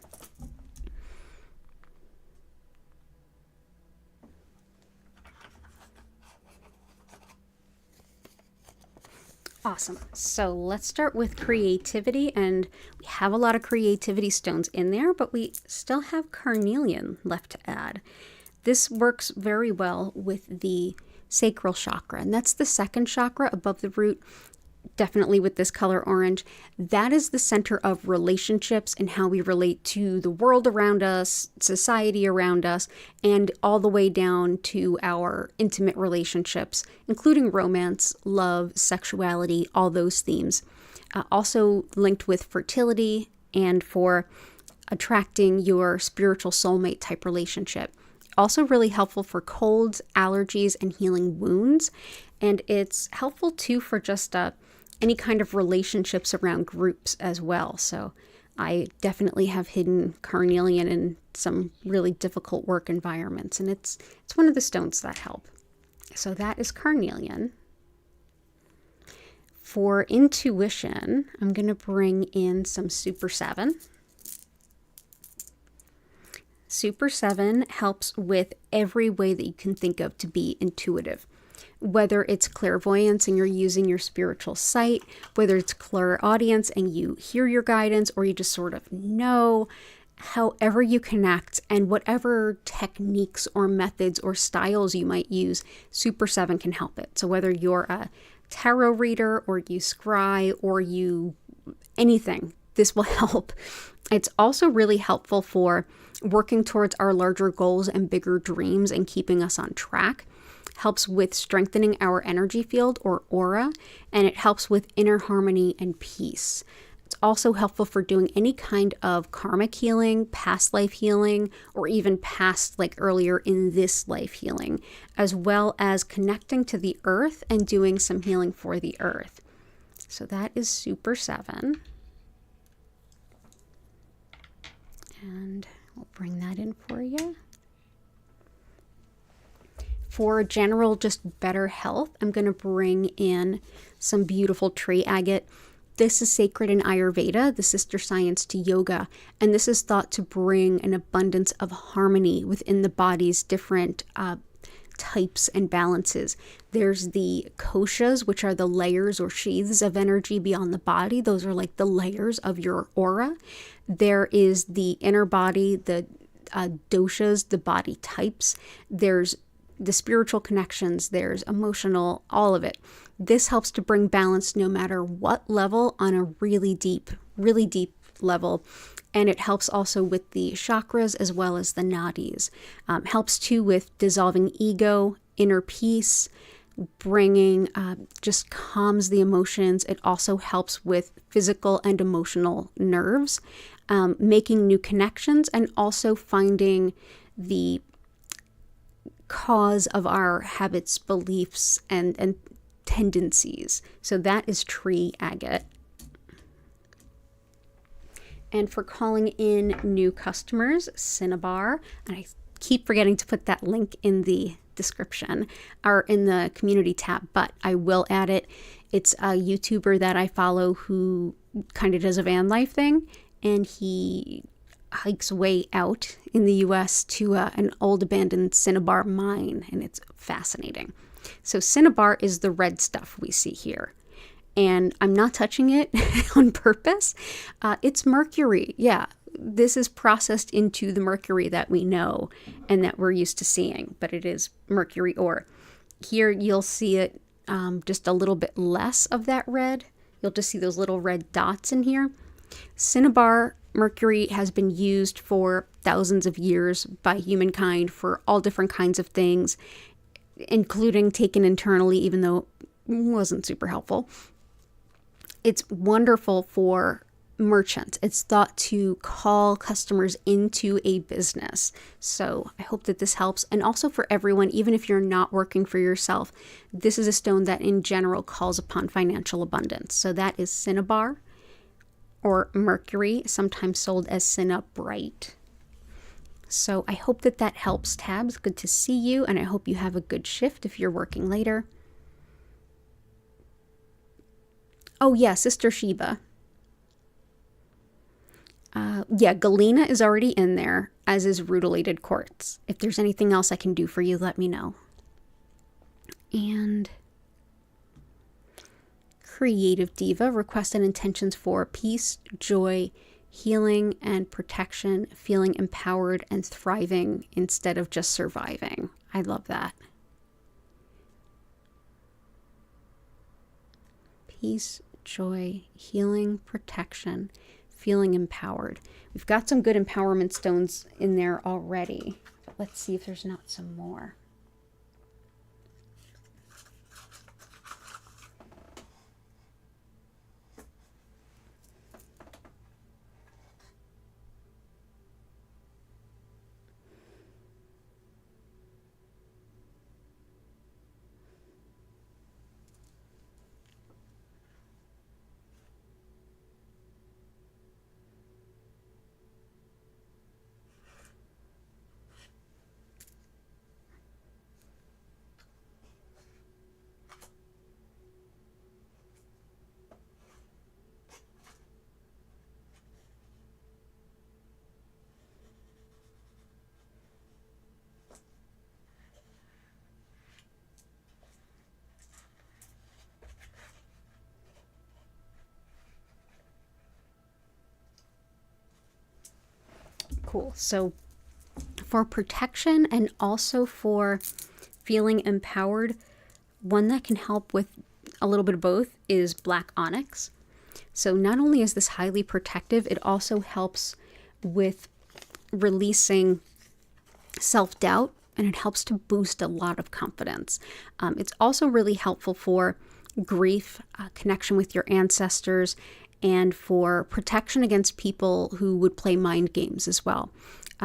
Awesome. So let's start with creativity, and we have a lot of creativity stones in there, but we still have carnelian left to add. This works very well with the sacral chakra, and that's the second chakra above the root, definitely with this color orange. That is the center of relationships and how we relate to the world around us, society around us, and all the way down to our intimate relationships, including romance, love, sexuality, all those themes. Also linked with fertility and for attracting your spiritual soulmate type relationship. Also really helpful for colds, allergies, and healing wounds. And it's helpful too for just any kind of relationships around groups as well. So I definitely have hidden carnelian in some really difficult work environments, and it's one of the stones that help. So that is carnelian. For intuition, I'm going to bring in some Superseven. Superseven helps with every way that you can think of to be intuitive. Whether it's clairvoyance and you're using your spiritual sight, whether it's clairaudience and you hear your guidance, or you just sort of know, however you connect and whatever techniques or methods or styles you might use, Superseven can help it. So whether you're a tarot reader or you scry or you anything, this will help. It's also really helpful for working towards our larger goals and bigger dreams and keeping us on track. Helps with strengthening our energy field or aura, and it helps with inner harmony and peace. It's also helpful for doing any kind of karmic healing, past life healing, or even past, like earlier in this life healing, as well as connecting to the earth and doing some healing for the earth. So that is Superseven. And we'll bring that in for you. For general, just better health, I'm going to bring in some beautiful tree agate. This is sacred in Ayurveda, the sister science to yoga, and this is thought to bring an abundance of harmony within the body's different types and balances. There's the koshas, which are the layers or sheaths of energy beyond the body. Those are like the layers of your aura. There is the inner body, the doshas, the body types. There's the spiritual connections, there's emotional, all of it. This helps to bring balance no matter what level, on a really deep level. And it helps also with the chakras as well as the nadis. Helps too with dissolving ego, inner peace, bringing, just calms the emotions. It also helps with physical and emotional nerves, making new connections, and also finding the cause of our habits, beliefs, and tendencies. So that is tree agate. And for calling in new customers, Cinnabar, and I keep forgetting to put that link in the description or in the community tab, but I will add it. It's a YouTuber that I follow who kind of does a van life thing, and he hikes way out in the US to an old abandoned cinnabar mine, and it's fascinating. So cinnabar is the red stuff we see here, and I'm not touching it on purpose. It's mercury. Yeah, this is processed into the mercury that we know and that we're used to seeing, but it is mercury ore. Here you'll see it just a little bit less of that red. You'll just see those little red dots in here. Cinnabar mercury has been used for thousands of years by humankind for all different kinds of things, including taken internally, even though it wasn't super helpful. It's wonderful for merchants. It's thought to call customers into a business. So I hope that this helps. And also for everyone, even if you're not working for yourself, this is a stone that in general calls upon financial abundance. So that is cinnabar, or mercury, sometimes sold as cinnabrite. So I hope that that helps, Tabs. Good to see you, and I hope you have a good shift if you're working later. Oh yeah, Sister Sheba. Yeah, Galina is already in there, as is Rutilated Quartz. If there's anything else I can do for you, let me know. And Creative Diva, requests and intentions for peace, joy, healing, and protection, feeling empowered and thriving instead of just surviving. I love that. Peace, joy, healing, protection, feeling empowered. We've got some good empowerment stones in there already. But let's see if there's not some more. Cool. So for protection and also for feeling empowered, one that can help with a little bit of both is black onyx. So not only is this highly protective, it also helps with releasing self-doubt, and it helps to boost a lot of confidence. It's also really helpful for grief, connection with your ancestors, and for protection against people who would play mind games as well.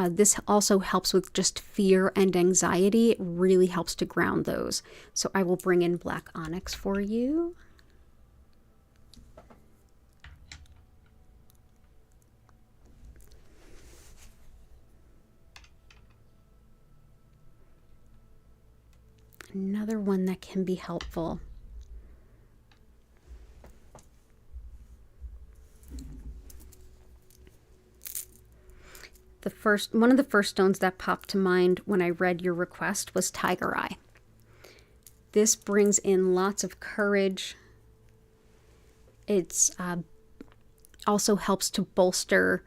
This also helps with just fear and anxiety. It really helps to ground those. So I will bring in black onyx for you. Another one that can be helpful. One of the first stones that popped to mind when I read your request was Tiger Eye. This brings in lots of courage. It's also helps to bolster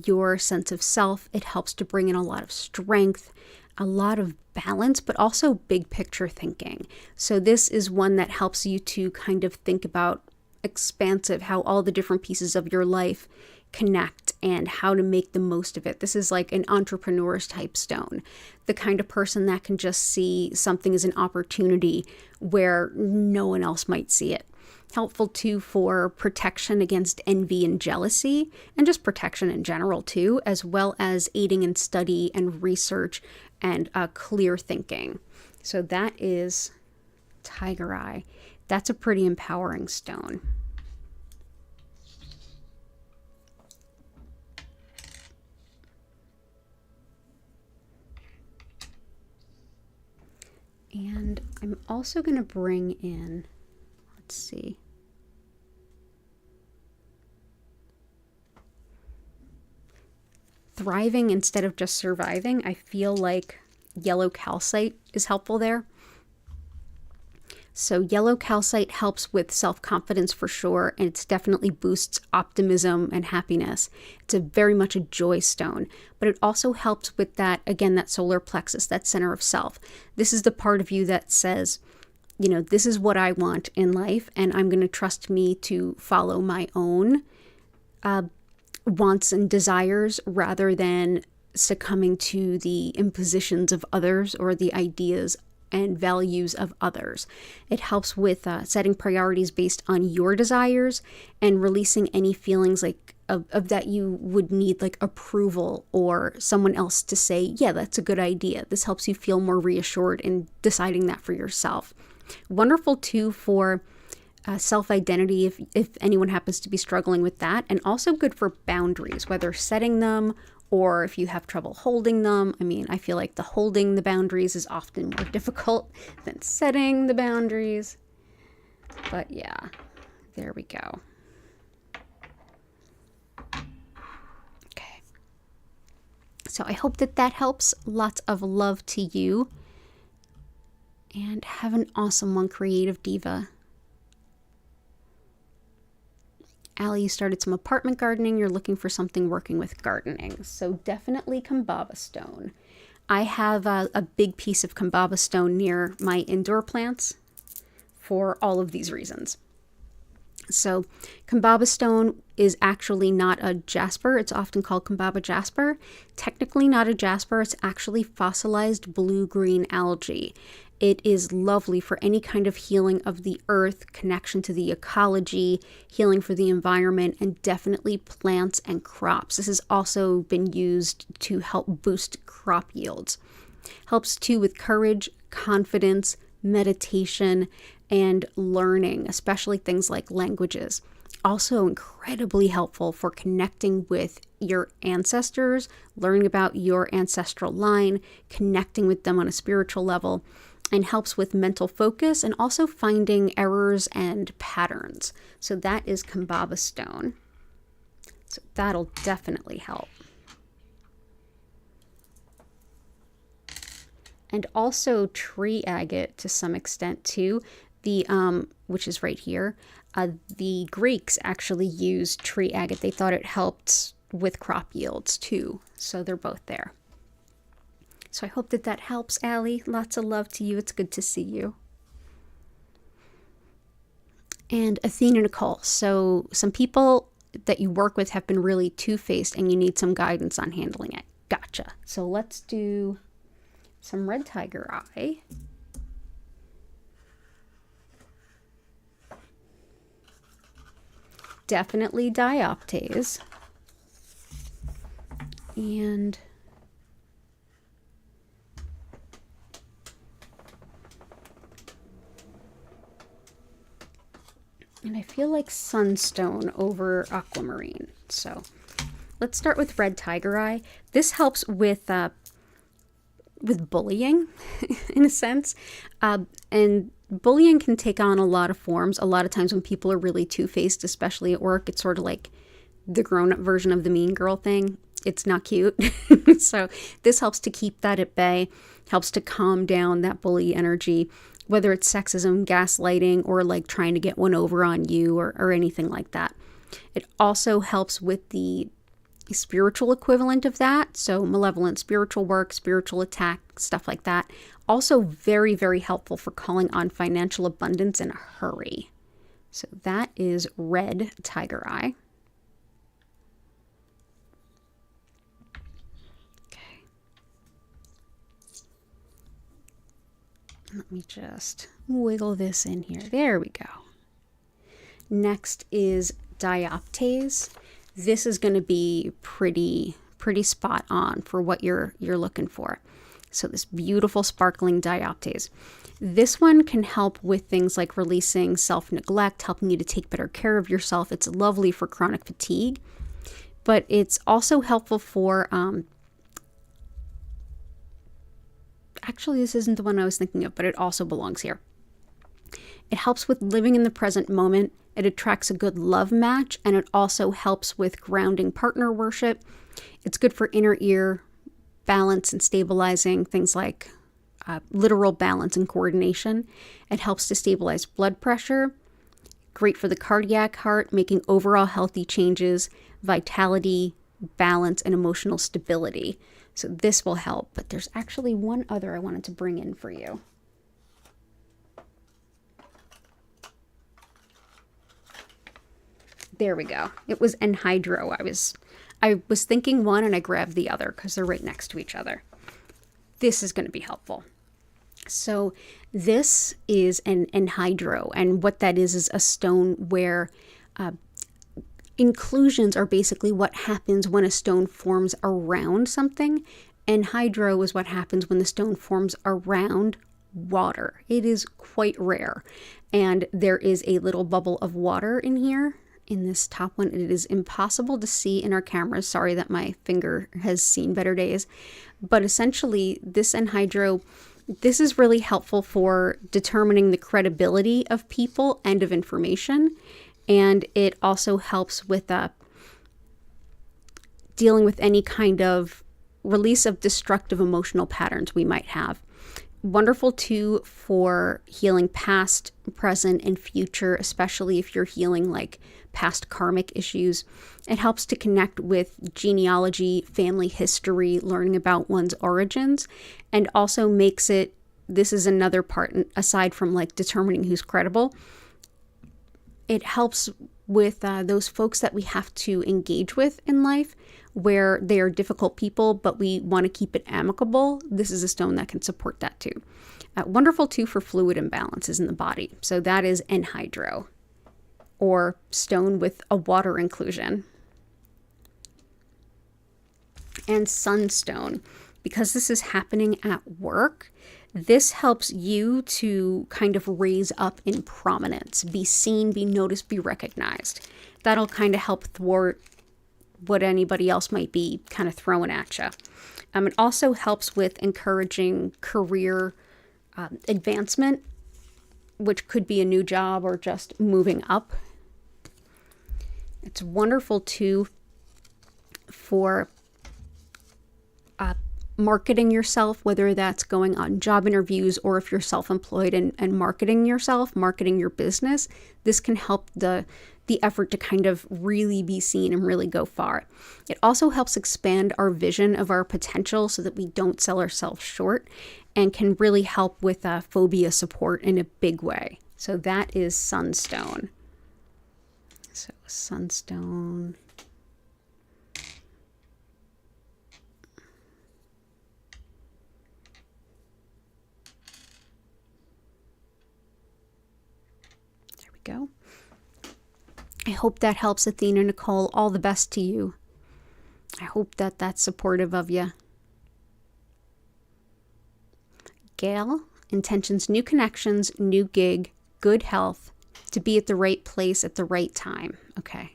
your sense of self. It helps to bring in a lot of strength, a lot of balance, but also big picture thinking. So this is one that helps you to kind of think about expansive, how all the different pieces of your life connect and how to make the most of it. This is like an entrepreneur's type stone, the kind of person that can just see something as an opportunity where no one else might see it. Helpful too for protection against envy and jealousy, and just protection in general too, as well as aiding in study and research and clear thinking. So that is Tiger Eye. That's a pretty empowering stone. And I'm also going to bring in, let's see. Thriving instead of just surviving. I feel like yellow calcite is helpful there. So yellow calcite helps with self-confidence for sure, and it definitely boosts optimism and happiness. It's very much a joy stone, but it also helps with that, again, that solar plexus, that center of self. This is the part of you that says, you know, this is what I want in life, and I'm going to trust me to follow my own wants and desires rather than succumbing to the impositions of others or the ideas and values of others. It helps with setting priorities based on your desires and releasing any feelings like of that you would need like approval or someone else to say, yeah, that's a good idea. This helps you feel more reassured in deciding that for yourself. Wonderful too for self-identity if anyone happens to be struggling with that, and also good for boundaries, whether setting them or if you have trouble holding them. I mean, I feel like holding the boundaries is often more difficult than setting the boundaries. But yeah, there we go. So I hope that that helps. Lots of love to you. And have an awesome one, Creative Diva. Allie, you started some apartment gardening. You're looking for something working with gardening. So definitely Kambaba stone. I have a big piece of Kambaba stone near my indoor plants for all of these reasons. So Kambaba stone is actually not a jasper. It's often called Kambaba Jasper. Technically not a jasper. It's actually fossilized blue-green algae. It is lovely for any kind of healing of the earth, connection to the ecology, healing for the environment, and definitely plants and crops. This has also been used to help boost crop yields. Helps too with courage, confidence, meditation, and learning, especially things like languages. Also incredibly helpful for connecting with your ancestors, learning about your ancestral line, connecting with them on a spiritual level, and helps with mental focus and also finding errors and patterns. So that is Kambaba stone. So that'll definitely help. And also tree agate to some extent too. Which is right here. The Greeks actually used tree agate. They thought it helped with crop yields too. So they're both there. So I hope that that helps, Allie. Lots of love to you. It's good to see you. And Athena Nicole. So some people that you work with have been really two-faced and you need some guidance on handling it. Gotcha. So let's do some red tiger eye. Definitely dioptase. And I feel like sunstone over aquamarine. So let's start with red tiger eye. This helps with bullying in a sense. And bullying can take on a lot of forms. A lot of times when people are really two-faced, especially at work, it's sort of like the grown-up version of the mean girl thing. It's not cute. So this helps to keep that at bay, helps to calm down that bully energy, whether it's sexism, gaslighting, or like trying to get one over on you or anything like that. It also helps with the spiritual equivalent of that. So malevolent spiritual work, spiritual attack, stuff like that. Also very, very helpful for calling on financial abundance in a hurry. So that is red tiger eye. Okay. Let me just wiggle this in here. There we go. Next is dioptase. This is going to be pretty spot on for what you're looking for. So this beautiful sparkling dioptase. This one can help with things like releasing self-neglect, helping you to take better care of yourself. It's lovely for chronic fatigue, but it's also helpful for, actually this isn't the one I was thinking of, but it also belongs here. It helps with living in the present moment. It attracts a good love match, and it also helps with grounding partner worship. It's good for inner ear balance and stabilizing things like literal balance and coordination. It helps to stabilize blood pressure. Great for the cardiac heart, making overall healthy changes, vitality, balance, and emotional stability. So this will help. But there's actually one other I wanted to bring in for you. There we go. It was anhydro. I was thinking one and I grabbed the other because they're right next to each other. This is going to be helpful. So this is an anhydro, and what that is a stone where inclusions are basically what happens when a stone forms around something. Anhydro is what happens when the stone forms around water. It is quite rare, and there is a little bubble of water in here. In this top one, it is impossible to see in our cameras. Sorry that my finger has seen better days. But essentially, this anhydro, this is really helpful for determining the credibility of people and of information. And it also helps with dealing with any kind of release of destructive emotional patterns we might have. Wonderful too for healing past, present, and future, especially if you're healing like past karmic issues. It helps to connect with genealogy, family history, learning about one's origins, and also makes it, this is another part, aside from like determining who's credible, it helps with those folks that we have to engage with in life where they are difficult people, but we want to keep it amicable. This is a stone that can support that too. Wonderful too for fluid imbalances in the body. So that is anhydro, or stone with a water inclusion. And sunstone, because this is happening at work, this helps you to kind of raise up in prominence, be seen, be noticed, be recognized. That'll kind of help thwart what anybody else might be kind of throwing at you. It also helps with encouraging career advancement, which could be a new job or just moving up. It's wonderful too for marketing yourself, whether that's going on job interviews or if you're self-employed and marketing yourself, marketing your business. This can help the effort to kind of really be seen and really go far. It also helps expand our vision of our potential so that we don't sell ourselves short, and can really help with phobia support in a big way. So that is sunstone. So sunstone. Go. I hope that helps, Athena Nicole. All the best to you. I hope that that's supportive of you. Gail, intentions, new connections, new gig, good health, to be at the right place at the right time. Okay.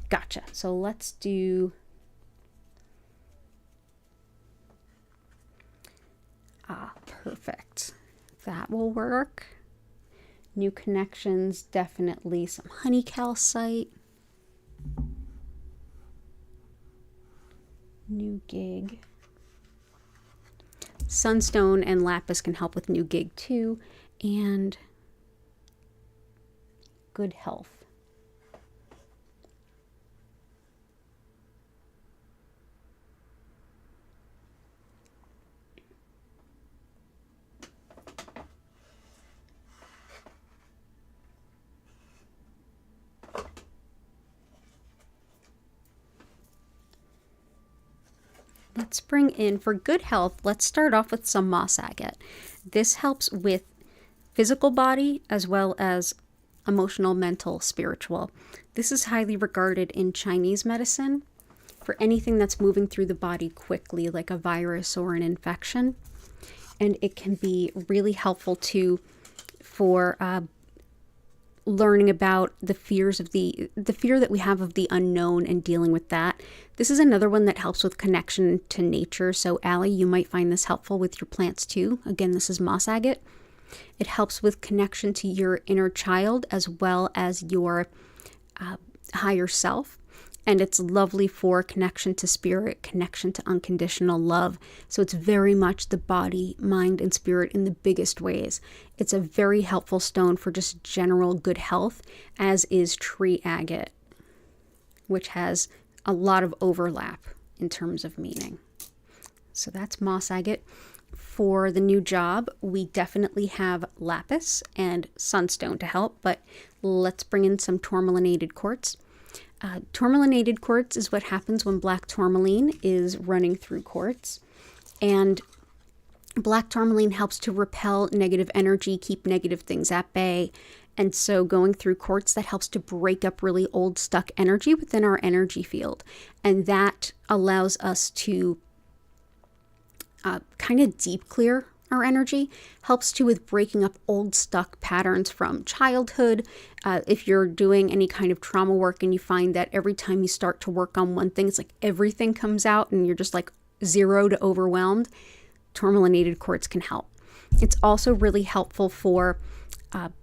Gotcha. So let's do perfect. That will work. New connections, definitely some honey calcite. New gig. Sunstone and lapis can help with new gig too. And good health. Let's bring in, for good health, let's start off with some moss agate. This helps with physical body as well as emotional, mental, spiritual. This is highly regarded in Chinese medicine for anything that's moving through the body quickly, like a virus or an infection. And it can be really helpful too for learning about the fears of the fear that we have of the unknown and dealing with that. This is another one that helps with connection to nature. So Allie, you might find this helpful with your plants too. Again, this is moss agate. It helps with connection to your inner child as well as your higher self. And it's lovely for connection to spirit, connection to unconditional love. So it's very much the body, mind, and spirit in the biggest ways. It's a very helpful stone for just general good health, as is tree agate, which has a lot of overlap in terms of meaning. So that's moss agate. For the new job, we definitely have lapis and sunstone to help, but let's bring in some tourmalinated quartz. Tourmalinated quartz is what happens when black tourmaline is running through quartz. And black tourmaline helps to repel negative energy, keep negative things at bay. And so going through quartz, that helps to break up really old stuck energy within our energy field. And that allows us to kind of deep clear our energy, helps too with breaking up old stuck patterns from childhood. If you're doing any kind of trauma work and you find that every time you start to work on one thing, it's like everything comes out and you're just like zero to overwhelmed, tourmalinated quartz can help. It's also really helpful for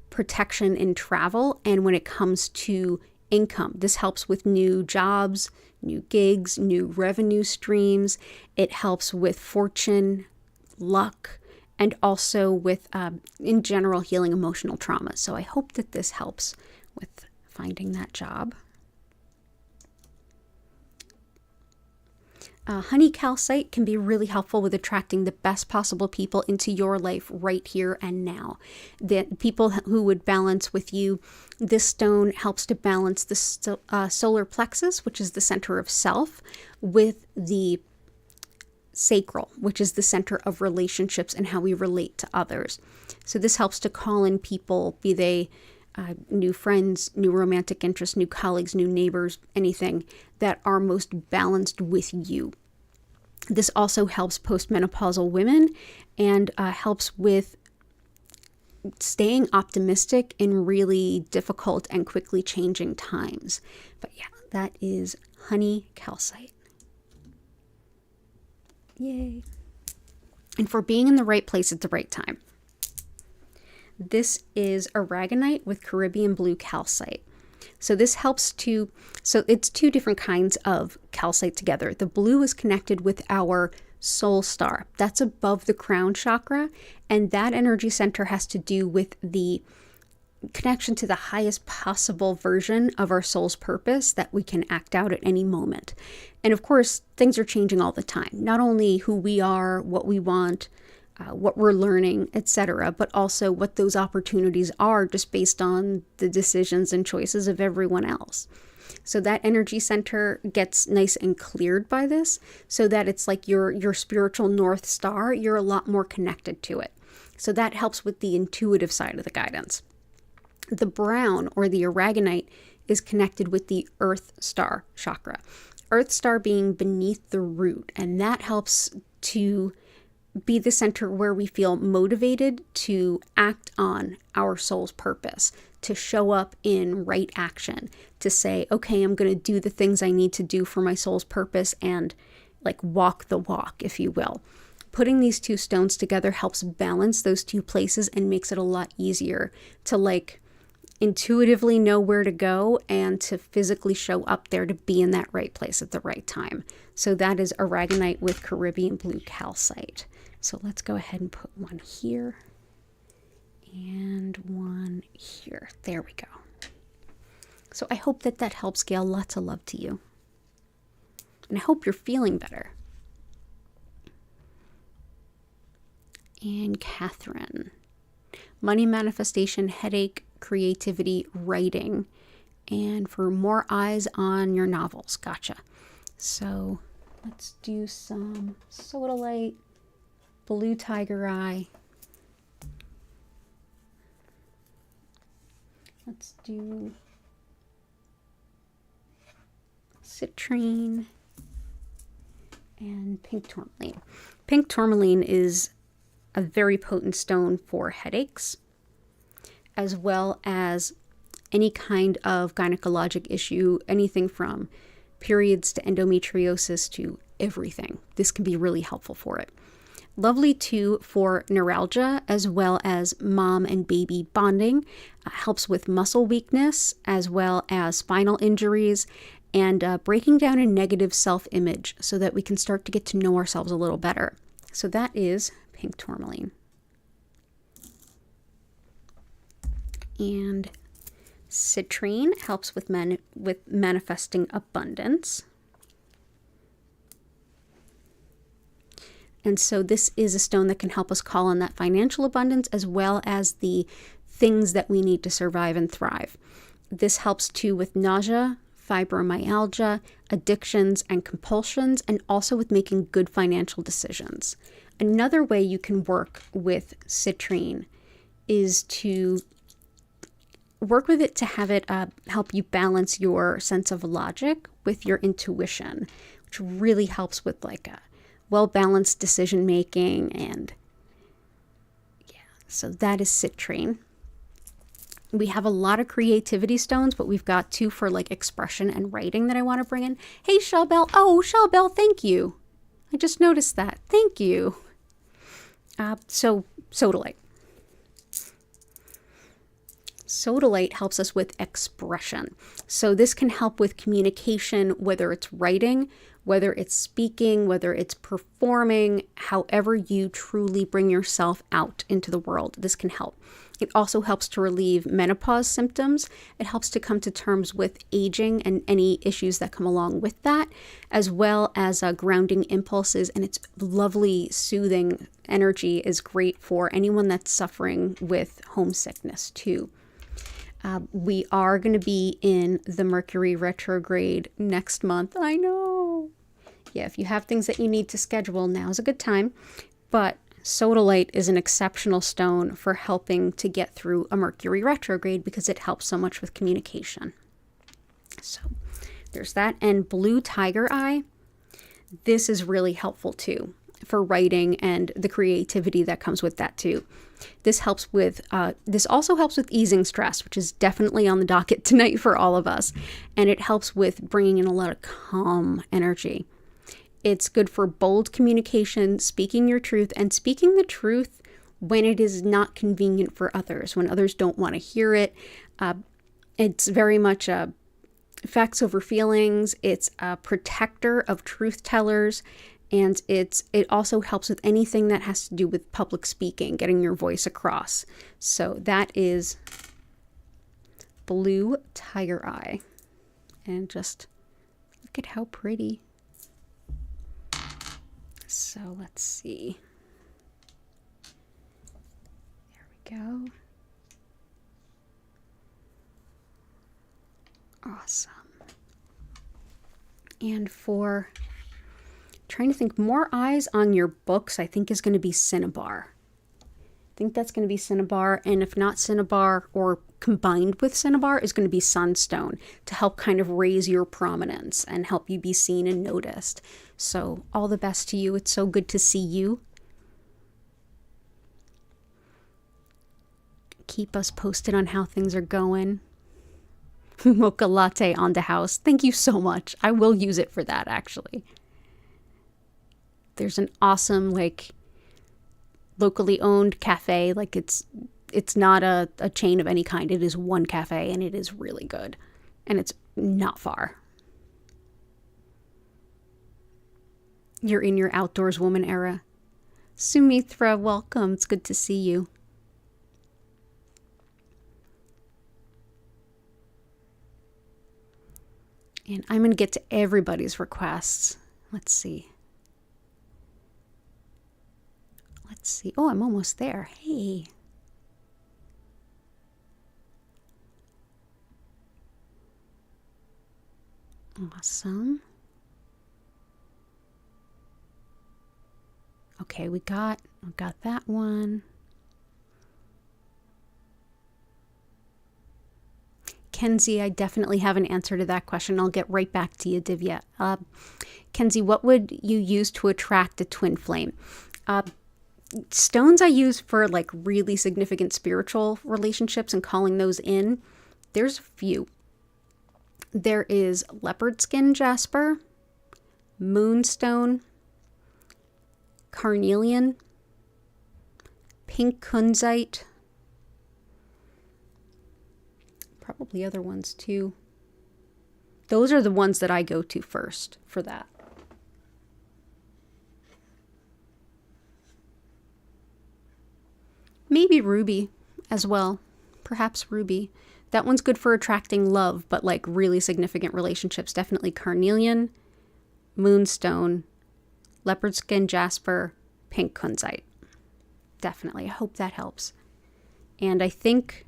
protection in travel and when it comes to income. This helps with new jobs, new gigs, new revenue streams. It helps with fortune, luck, and also with, in general, healing emotional trauma. So I hope that this helps with finding that job. Honey calcite can be really helpful with attracting the best possible people into your life right here and now. The people who would balance with you. This stone helps to balance the solar plexus, which is the center of self, with the sacral, which is the center of relationships and how we relate to others. So this helps to call in people, be they new friends, new romantic interests, new colleagues, new neighbors, anything that are most balanced with you. This also helps postmenopausal women and helps with staying optimistic in really difficult and quickly changing times. But yeah, that is honey calcite. Yay. And for being in the right place at the right time. This is aragonite with Caribbean blue calcite. So this helps to, so it's two different kinds of calcite together. The blue is connected with our soul star. That's above the crown chakra. And that energy center has to do with the connection to the highest possible version of our soul's purpose that we can act out at any moment. And of course, things are changing all the time. Not only who we are, what we want, what we're learning, etc., but also what those opportunities are just based on the decisions and choices of everyone else. So that energy center gets nice and cleared by this, so that it's like your spiritual North Star, you're a lot more connected to it. So that helps with the intuitive side of the guidance. The brown, or the aragonite, is connected with the Earth Star chakra. Earth Star being beneath the root, and that helps to be the center where we feel motivated to act on our soul's purpose, to show up in right action, to say, okay, I'm going to do the things I need to do for my soul's purpose and like walk the walk, if you will. Putting these two stones together helps balance those two places and makes it a lot easier to like intuitively know where to go and to physically show up there to be in that right place at the right time. So that is aragonite with Caribbean blue calcite. So let's go ahead and put one here and one here. There we go. So I hope that that helps, Gail. Lots of love to you. And I hope you're feeling better. And Catherine. Money manifestation, headache, creativity, writing, and for more eyes on your novels. Gotcha. So let's do some sodalite, blue tiger eye. Let's do citrine and pink tourmaline. Pink tourmaline is a very potent stone for headaches, as well as any kind of gynecologic issue, anything from periods to endometriosis to everything. This can be really helpful for it. Lovely too for neuralgia, as well as mom and baby bonding. Helps with muscle weakness, as well as spinal injuries, and breaking down a negative self-image so that we can start to get to know ourselves a little better. So that is pink tourmaline. And citrine helps with manifesting abundance. And so this is a stone that can help us call on that financial abundance, as well as the things that we need to survive and thrive. This helps too with nausea, fibromyalgia, addictions, and compulsions, and also with making good financial decisions. Another way you can work with citrine is to work with it to have it help you balance your sense of logic with your intuition, which really helps with like a well-balanced decision making. And yeah, so that is citrine. We have a lot of creativity stones, but we've got two for like expression and writing that I want to bring in. Hey, Shelbell. Oh, Shelbell, thank you. I just noticed that. Thank you. So sodalite. Sodalite helps us with expression. So this can help with communication, whether it's writing, whether it's speaking, whether it's performing, however you truly bring yourself out into the world. This can help. It also helps to relieve menopause symptoms. It helps to come to terms with aging and any issues that come along with that, as well as grounding impulses. And its lovely, soothing energy is great for anyone that's suffering with homesickness too. We are going to be in the Mercury retrograde next month. I know. Yeah, if you have things that you need to schedule, now's a good time. But Sodalite is an exceptional stone for helping to get through a Mercury retrograde because it helps so much with communication. So there's that. And blue tiger eye, this is really helpful too for writing and the creativity that comes with that too. This also helps with easing stress, which is definitely on the docket tonight for all of us. And it helps with bringing in a lot of calm energy. It's good for bold communication, speaking your truth, and speaking the truth when it is not convenient for others, when others don't want to hear it. It's very much facts over feelings. It's a protector of truth tellers. And it also helps with anything that has to do with public speaking, getting your voice across. So that is blue tiger eye. And just look at how pretty. So let's see. There we go. Awesome. And for trying to think, more eyes on your books, I think is going to be cinnabar. I think that's going to be cinnabar, and if not cinnabar or combined with cinnabar is going to be sunstone to help kind of raise your prominence and help you be seen and noticed. So all the best to you. It's so good to see you. Keep us posted on how things are going. Mocha latte on the house. Thank you so much. I will use it for that actually. There's an awesome, locally owned cafe. It's not a chain of any kind. It is one cafe, and it is really good. And it's not far. You're in your outdoors woman era. Sumitra, welcome. It's good to see you. And I'm going to get to everybody's requests. Let's see. Oh, I'm almost there. Hey. Awesome. Okay, we got that one. Kenzie, I definitely have an answer to that question. I'll get right back to you, Divya. Kenzie, what would you use to attract a twin flame? Stones I use for really significant spiritual relationships and calling those in, there's a few. There is leopard skin jasper, moonstone, carnelian, pink kunite, probably other ones too. Those are the ones that I go to first for that. Maybe ruby as well. Perhaps ruby. That one's good for attracting love, but really significant relationships. Definitely carnelian, moonstone, leopard skin jasper, pink kunite. Definitely. I hope that helps. And I think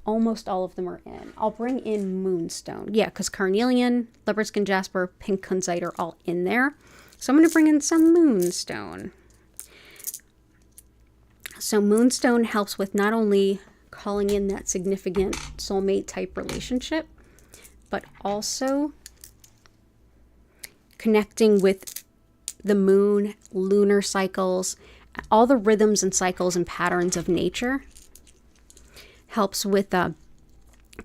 almost all of them are in. I'll bring in moonstone. Yeah, because carnelian, leopard skin jasper, pink kunite are all in there. So I'm going to bring in some moonstone. So moonstone helps with not only calling in that significant soulmate type relationship, but also connecting with the moon, lunar cycles, all the rhythms and cycles and patterns of nature. Helps with a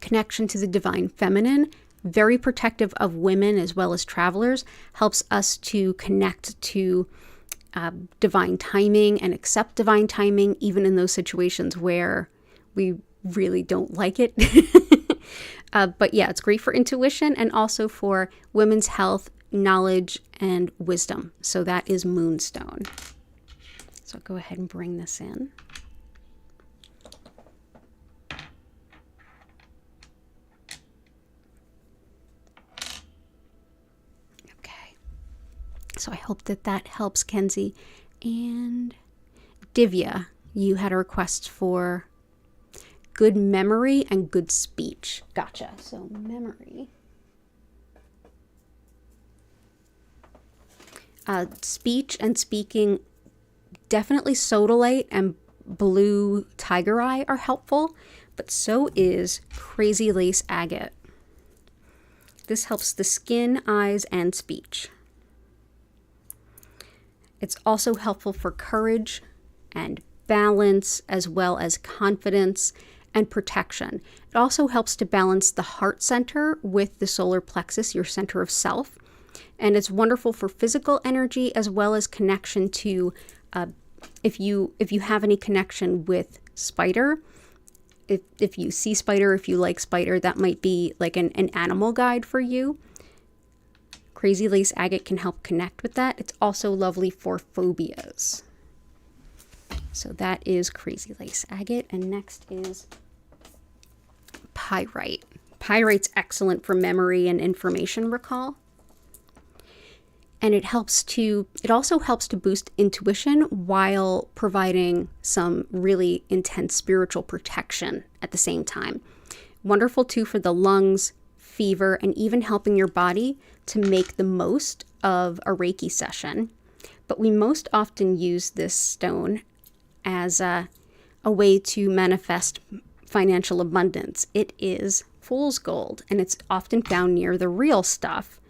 connection to the divine feminine, very protective of women as well as travelers, helps us to connect to divine timing and accept divine timing, even in those situations where we really don't like it. But yeah, it's great for intuition and also for women's health, knowledge, and wisdom. So that is Moonstone. So I'll go ahead and bring this in. Okay. So I hope that that helps, Kenzie. And Divya, you had a request for good memory and good speech. Gotcha. So memory. Speech and speaking, definitely sodalite and blue tiger eye are helpful, but so is crazy lace agate. This helps the skin, eyes, and speech. It's also helpful for courage and balance, as well as confidence and protection. It also helps to balance the heart center with the solar plexus, your center of self. And it's wonderful for physical energy as well as connection to, if you have any connection with spider, if you see spider, if you like spider, that might be like an animal guide for you. Crazy lace agate can help connect with that. It's also lovely for phobias. So that is crazy lace agate. And next is pyrite. Pyrite's excellent for memory and information recall. And it also helps to boost intuition while providing some really intense spiritual protection at the same time. Wonderful too for the lungs, fever, and even helping your body to make the most of a Reiki session. But we most often use this stone as a way to manifest financial abundance. It is fool's gold, and it's often found near the real stuff,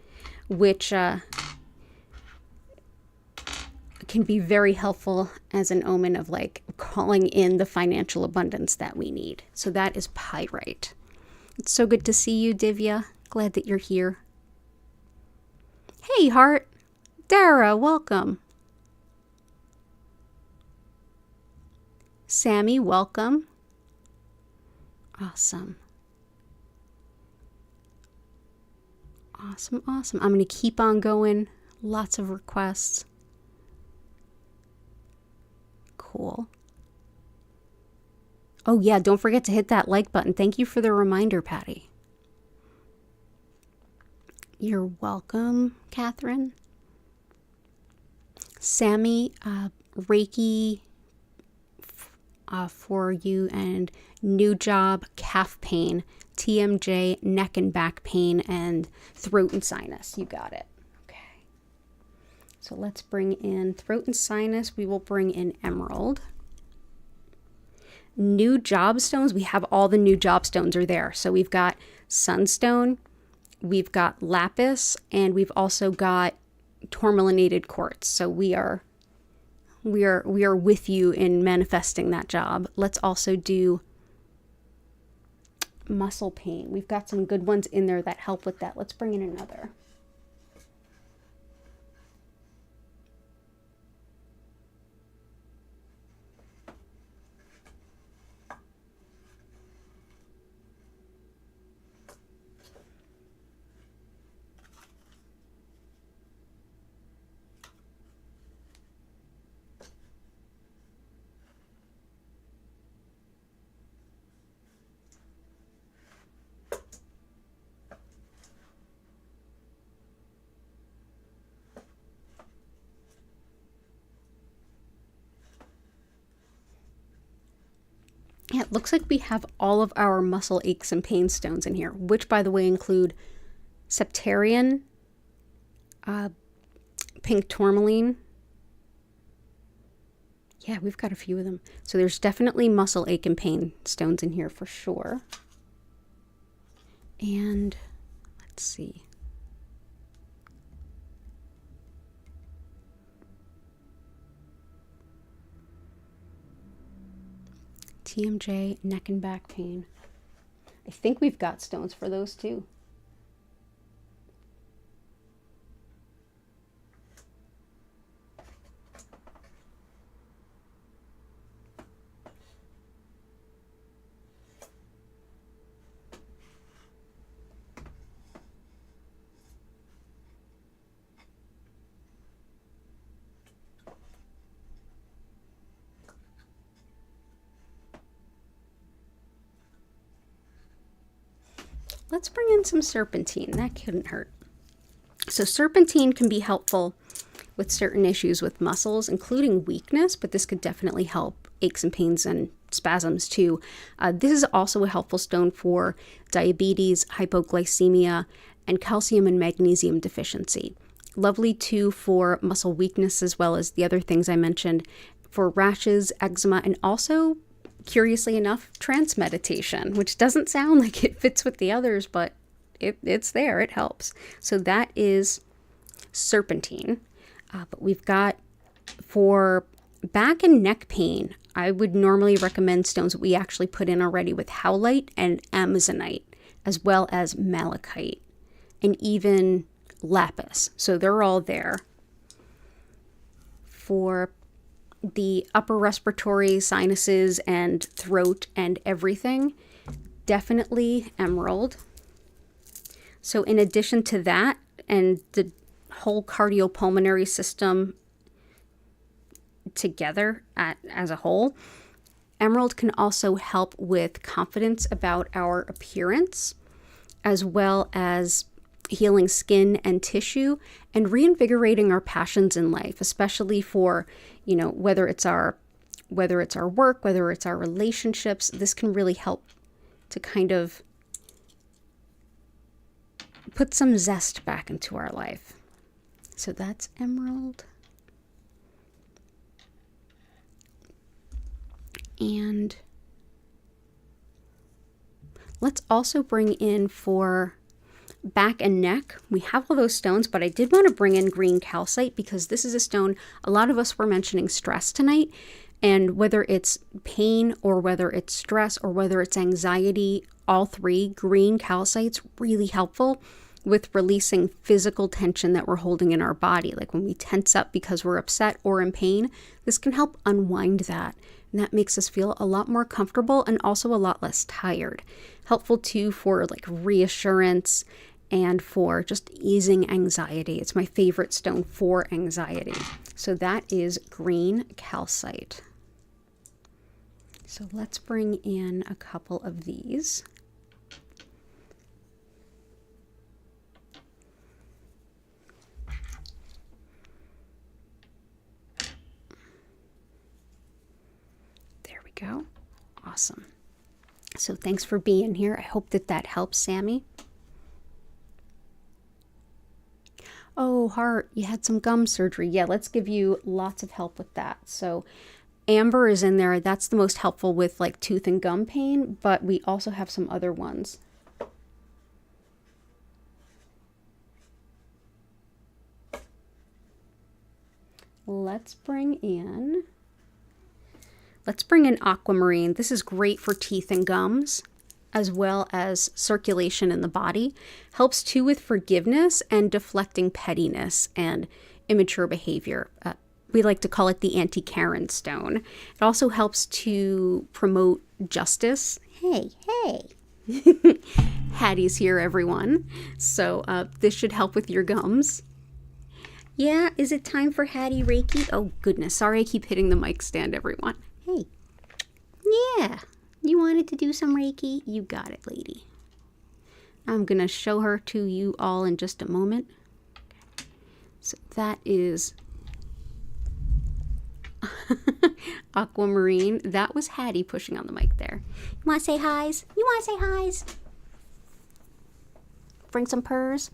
which can be very helpful as an omen of like calling in the financial abundance that we need. So that is pyrite. It's so good to see you, Divya. Glad that you're here. Hey, Heart. Dara, welcome. Sammy, welcome. Awesome. Awesome, awesome. I'm going to keep on going. Lots of requests. Cool. Oh yeah, don't forget to hit that like button. Thank you for the reminder, Patty. You're welcome, Catherine. Sammy, Reiki for you, and new job, calf pain, TMJ, neck and back pain, and throat and sinus. You got it. Okay. So let's bring in throat and sinus. We will bring in emerald. New job stones. We have all the new job stones are there. So we've got sunstone, we've got lapis, and we've also got tourmalinated quartz. So we are with you in manifesting that job. Let's also do muscle pain. We've got some good ones in there that help with that. Let's bring in another. Yeah, it looks like we have all of our muscle aches and pain stones in here, which, by the way, include Septarian, pink tourmaline. Yeah, we've got a few of them. So there's definitely muscle ache and pain stones in here for sure. And let's see. TMJ, neck and back pain. I think we've got stones for those too. let's bring in some serpentine. That couldn't hurt. So serpentine can be helpful with certain issues with muscles, including weakness, but this could definitely help aches and pains and spasms too. This is also a helpful stone for diabetes, hypoglycemia, and calcium and magnesium deficiency. Lovely too for muscle weakness, as well as the other things I mentioned, for rashes, eczema, and also, curiously enough, trance meditation, which doesn't sound like it fits with the others, but it's there, it helps. So that is serpentine. But we've got, for back and neck pain, I would normally recommend stones that we actually put in already with Howlite and Amazonite, as well as Malachite, and even Lapis. So they're all there. For the upper respiratory, sinuses, and throat and everything, definitely emerald. So in addition to that, and the whole cardiopulmonary system together as a whole, emerald can also help with confidence about our appearance, as well as healing skin and tissue and reinvigorating our passions in life, especially for, you know, whether it's our work, whether it's our relationships. This can really help to kind of put some zest back into our life. So that's emerald. And let's also bring in, for back and neck, we have all those stones, but I did want to bring in green calcite, because this is a stone, a lot of us were mentioning stress tonight, and whether it's pain or whether it's stress or whether it's anxiety, all three, green calcite's really helpful with releasing physical tension that we're holding in our body. Like when we tense up because we're upset or in pain, this can help unwind that. And that makes us feel a lot more comfortable and also a lot less tired. Helpful too for like reassurance and for just easing anxiety. It's my favorite stone for anxiety. So that is green calcite. So let's bring in a couple of these. Go. Awesome. So thanks for being here. I hope that helps, Sammy. Oh, Heart, you had some gum surgery. Yeah, let's give you lots of help with that. So amber is in there. That's the most helpful with like tooth and gum pain, but we also have some other ones. Let's bring in aquamarine. This is great for teeth and gums, as well as circulation in the body. Helps too with forgiveness and deflecting pettiness and immature behavior. We like to call it the anti-Karen stone. It also helps to promote justice. Hey. Hattie's here, everyone. So this should help with your gums. Yeah, is it time for Hattie Reiki? Oh, goodness. Sorry I keep hitting the mic stand, everyone. Hey. Yeah. You wanted to do some Reiki? You got it, lady. I'm going to show her to you all in just a moment. So that is aquamarine. That was Hattie pushing on the mic there. You want to say hi's? You want to say hi's? Bring some purrs.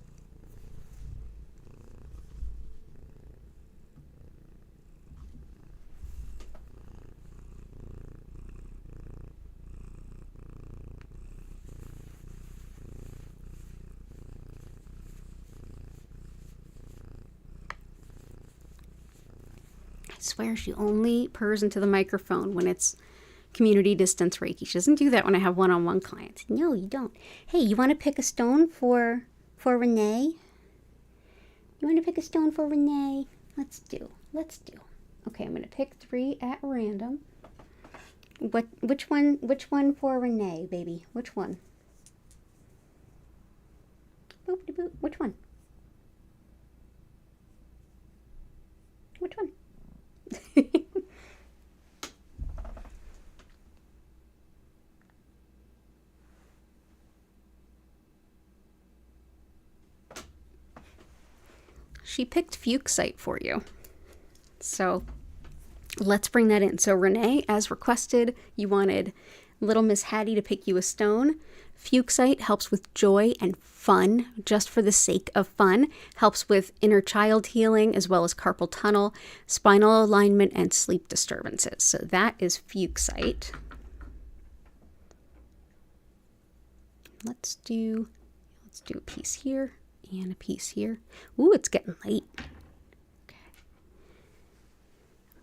I swear she only purrs into the microphone when it's community distance Reiki. She doesn't do that when I have one-on-one clients. No, you don't. Hey, you want to pick a stone for Renee? You want to pick a stone for Renee? Let's do. Okay, I'm going to pick 3 at random. Which one for Renee, baby? Which one? Boop-de-boop. Which one? she picked Fuchsite for you. So let's bring that in. So Renee, as requested, you wanted Little Miss Hattie to pick you a stone. Fuchsite helps with joy and fun, just for the sake of fun. Helps with inner child healing, as well as carpal tunnel, spinal alignment, and sleep disturbances. So that is Fuchsite. Let's do a piece here and a piece here. Ooh, it's getting late.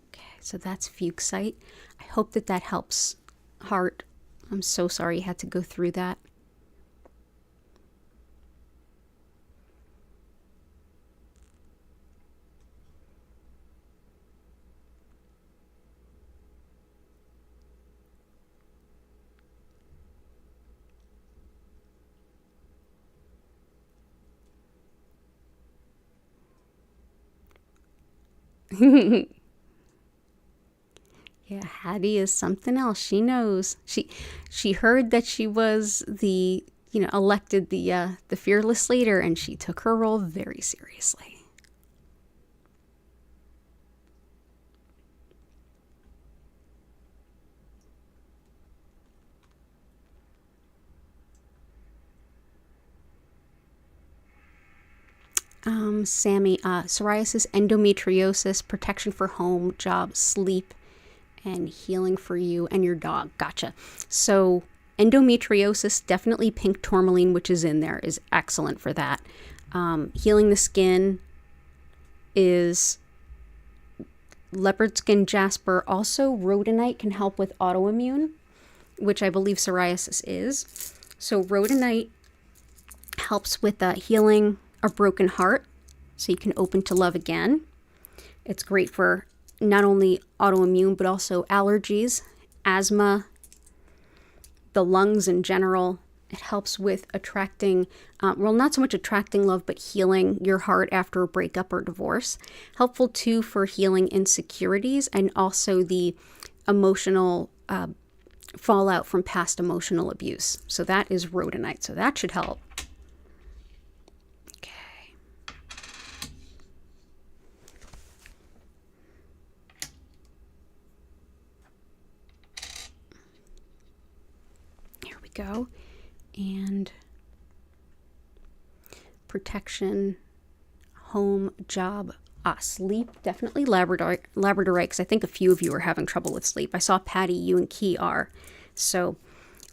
Okay, so that's Fuchsite. I hope that helps, Heart. I'm so sorry you had to go through that. Yeah, Hattie is something else. She knows. She heard that she was the, elected the fearless leader, and she took her role very seriously. Sammy, psoriasis, endometriosis, protection for home, job, sleep, and healing for you and your dog. Gotcha. So endometriosis, definitely pink tourmaline, which is in there, is excellent for that. Healing the skin is leopard skin jasper. Also, rhodonite can help with autoimmune, which I believe psoriasis is. So rhodonite helps with healing a broken heart, so you can open to love again. It's great for not only autoimmune, but also allergies, asthma, the lungs in general. It helps with attracting, not so much attracting love, but healing your heart after a breakup or divorce. Helpful too for healing insecurities and also the emotional fallout from past emotional abuse. So that is rhodonite. So that should help. Go. And protection, home, job, sleep, definitely labradorite, because I think a few of you are having trouble with sleep. I saw Patty, you and Key are. So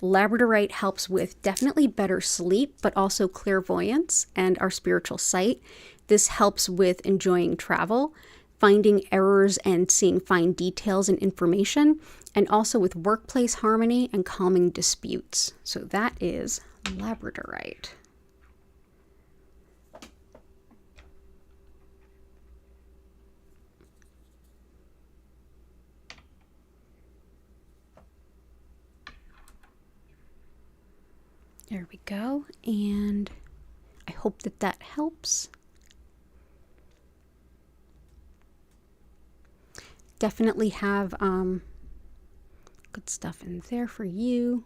labradorite helps with definitely better sleep, but also clairvoyance and our spiritual sight. This helps with enjoying travel, finding errors and seeing fine details and information, and also with workplace harmony and calming disputes. So that is labradorite. There we go, and I hope that helps. Definitely have good stuff in there for you.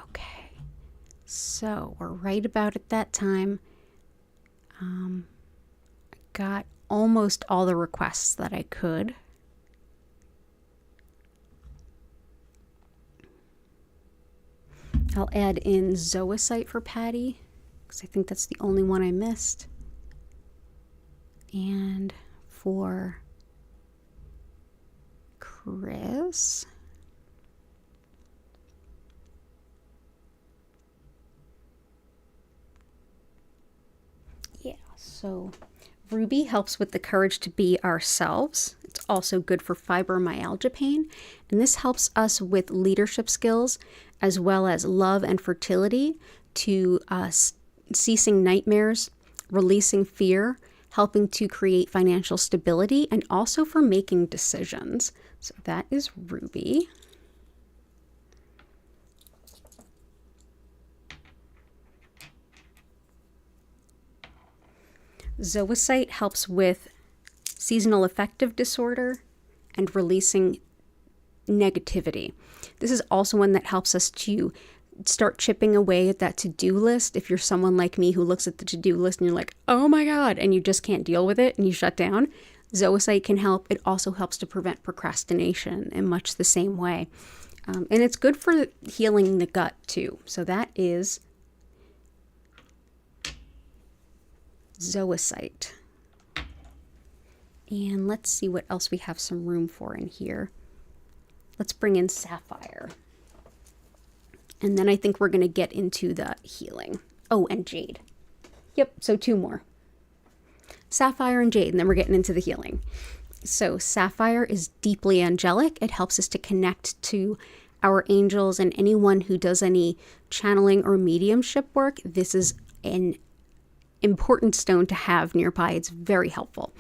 Okay, so we're right about at that time. I got almost all the requests that I could. I'll add in zoisite for Patty, because I think that's the only one I missed. And for Chris, yeah, so Ruby helps with the courage to be ourselves. It's also good for fibromyalgia pain, and this helps us with leadership skills as well as love and fertility, to ceasing nightmares, releasing fear, helping to create financial stability, and also for making decisions. So that is Ruby. Zoisite helps with seasonal affective disorder and releasing negativity. This is also one that helps us to start chipping away at that to-do list. If you're someone like me who looks at the to-do list and you're like, oh my God, and you just can't deal with it and you shut down, Zoisite can help. It also helps to prevent procrastination in much the same way. And it's good for healing the gut too. So that is Zoisite. And let's see what else we have some room for in here. Let's bring in Sapphire. And then I think we're going to get into the healing. Oh, and Jade. Yep, so 2 more. Sapphire and Jade, and then we're getting into the healing. So Sapphire is deeply angelic. It helps us to connect to our angels and anyone who does any channeling or mediumship work. This is an important stone to have nearby. It's very helpful.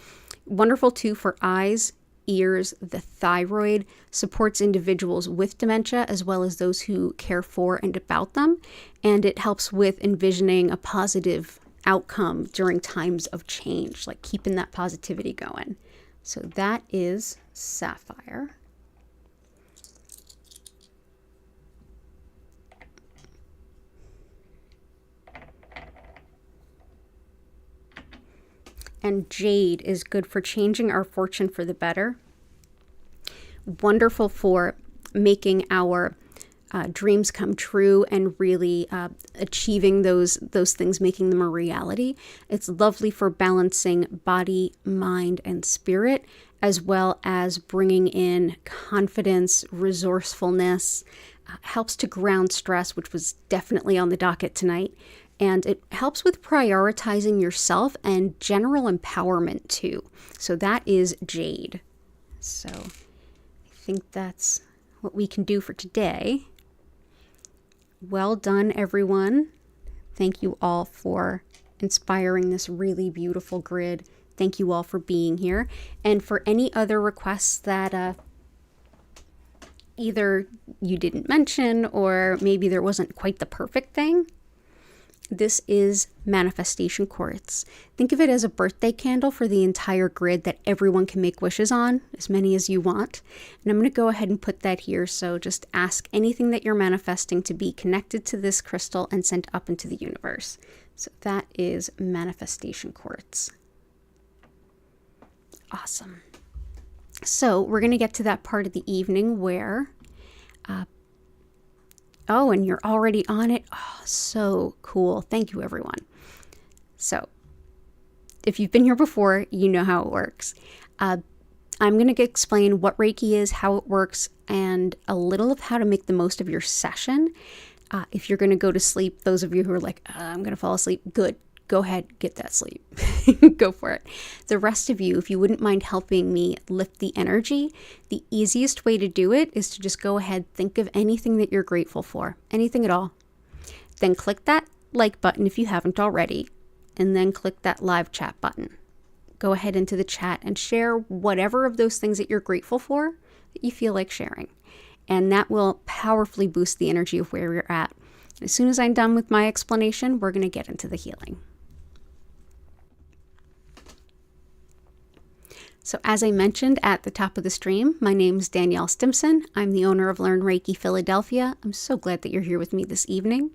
Wonderful too for eyes, ears, the thyroid, supports individuals with dementia as well as those who care for and about them. And it helps with envisioning a positive outcome during times of change, like keeping that positivity going. So that is Sapphire. And Jade is good for changing our fortune for the better. Wonderful for making our dreams come true and really achieving those things, making them a reality. It's lovely for balancing body, mind, and spirit, as well as bringing in confidence, resourcefulness. Helps to ground stress, which was definitely on the docket tonight. And it helps with prioritizing yourself and general empowerment too. So that is Jade. So I think that's what we can do for today. Well done, everyone. Thank you all for inspiring this really beautiful grid. Thank you all for being here. And for any other requests that either you didn't mention or maybe there wasn't quite the perfect thing, this is Manifestation Quartz. Think of it as a birthday candle for the entire grid that everyone can make wishes on, as many as you want. And I'm going to go ahead and put that here. So just ask anything that you're manifesting to be connected to this crystal and sent up into the universe. So that is Manifestation Quartz. Awesome. So we're going to get to that part of the evening where oh, and you're already on it. Oh, so cool. Thank you, everyone. So if you've been here before, you know how it works. I'm going to explain what Reiki is, how it works, and a little of how to make the most of your session. If you're going to go to sleep, those of you who are like, I'm going to fall asleep, good. Go ahead, get that sleep. Go for it. The rest of you, if you wouldn't mind helping me lift the energy, the easiest way to do it is to just go ahead, think of anything that you're grateful for, anything at all. Then click that like button if you haven't already, and then click that live chat button. Go ahead into the chat and share whatever of those things that you're grateful for that you feel like sharing. And that will powerfully boost the energy of where you're at. As soon as I'm done with my explanation, we're going to get into the healing. So as I mentioned at the top of the stream, my name's Danielle Stimpson. I'm the owner of Learn Reiki Philadelphia. I'm so glad that you're here with me this evening.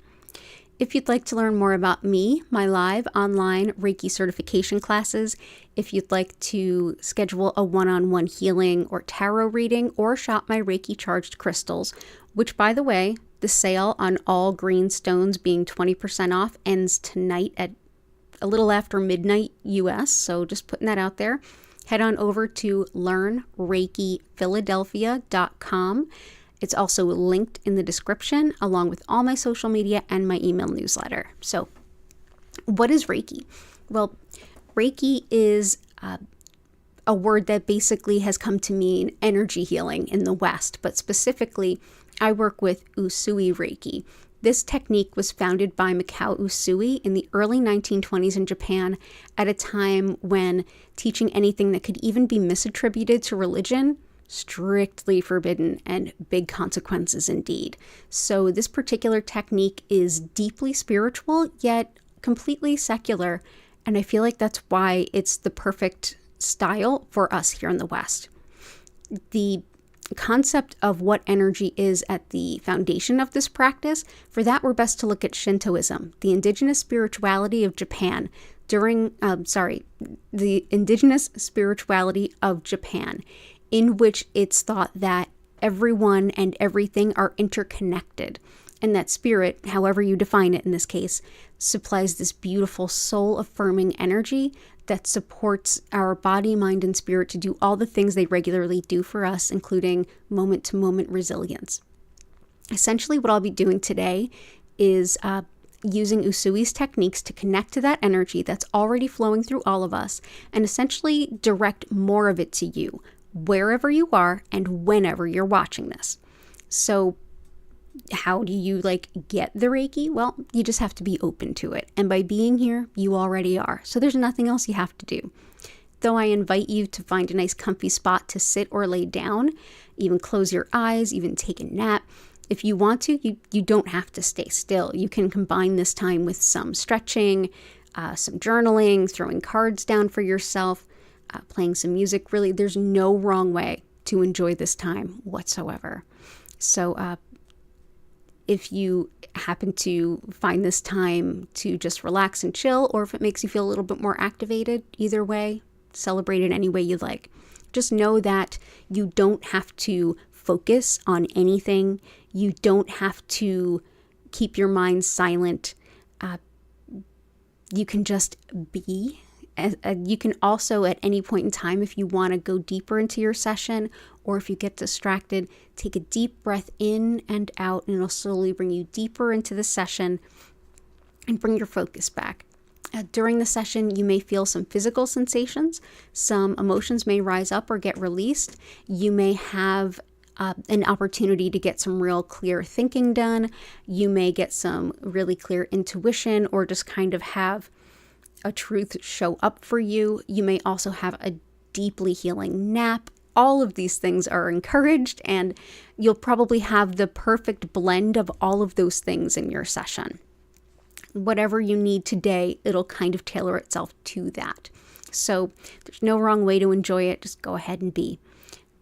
If you'd like to learn more about me, my live online Reiki certification classes, if you'd like to schedule a one-on-one healing or tarot reading, or shop my Reiki charged crystals, which, by the way, the sale on all green stones being 20% off ends tonight at a little after midnight US, so just putting that out there. Head on over to learnreikiphiladelphia.com. It's also linked in the description, along with all my social media and my email newsletter. So what is Reiki? Well, Reiki is a word that basically has come to mean energy healing in the West, but specifically, I work with Usui Reiki. This technique was founded by Mikao Usui in the early 1920s in Japan at a time when teaching anything that could even be misattributed to religion, strictly forbidden and big consequences indeed. So this particular technique is deeply spiritual, yet completely secular, and I feel like that's why it's the perfect style for us here in the West. The concept of what energy is at the foundation of this practice, for that we're best to look at Shintoism, the indigenous spirituality of Japan the indigenous spirituality of Japan, in which it's thought that everyone and everything are interconnected, and that spirit, however you define it in this case, supplies this beautiful soul-affirming energy that supports our body, mind, and spirit to do all the things they regularly do for us, including moment-to-moment resilience. Essentially, what I'll be doing today is using Usui's techniques to connect to that energy that's already flowing through all of us and essentially direct more of it to you, wherever you are and whenever you're watching this. So how do you get the Reiki? Well, you just have to be open to it. And by being here, you already are. So there's nothing else you have to do. Though I invite you to find a nice comfy spot to sit or lay down, even close your eyes, even take a nap. If you want to, you don't have to stay still. You can combine this time with some stretching, some journaling, throwing cards down for yourself, playing some music. Really, there's no wrong way to enjoy this time whatsoever. So if you happen to find this time to just relax and chill, or if it makes you feel a little bit more activated, either way, celebrate it any way you'd like. Just know that you don't have to focus on anything. You don't have to keep your mind silent. You can just be. You can also, at any point in time, if you want to go deeper into your session, or if you get distracted, take a deep breath in and out, and it'll slowly bring you deeper into the session and bring your focus back. During the session, you may feel some physical sensations. Some emotions may rise up or get released. You may have an opportunity to get some real clear thinking done. You may get some really clear intuition, or just kind of have a truth show up for you. You may also have a deeply healing nap. All of these things are encouraged, and you'll probably have the perfect blend of all of those things in your session. Whatever you need today, it'll kind of tailor itself to that. So there's no wrong way to enjoy it. Just go ahead and be.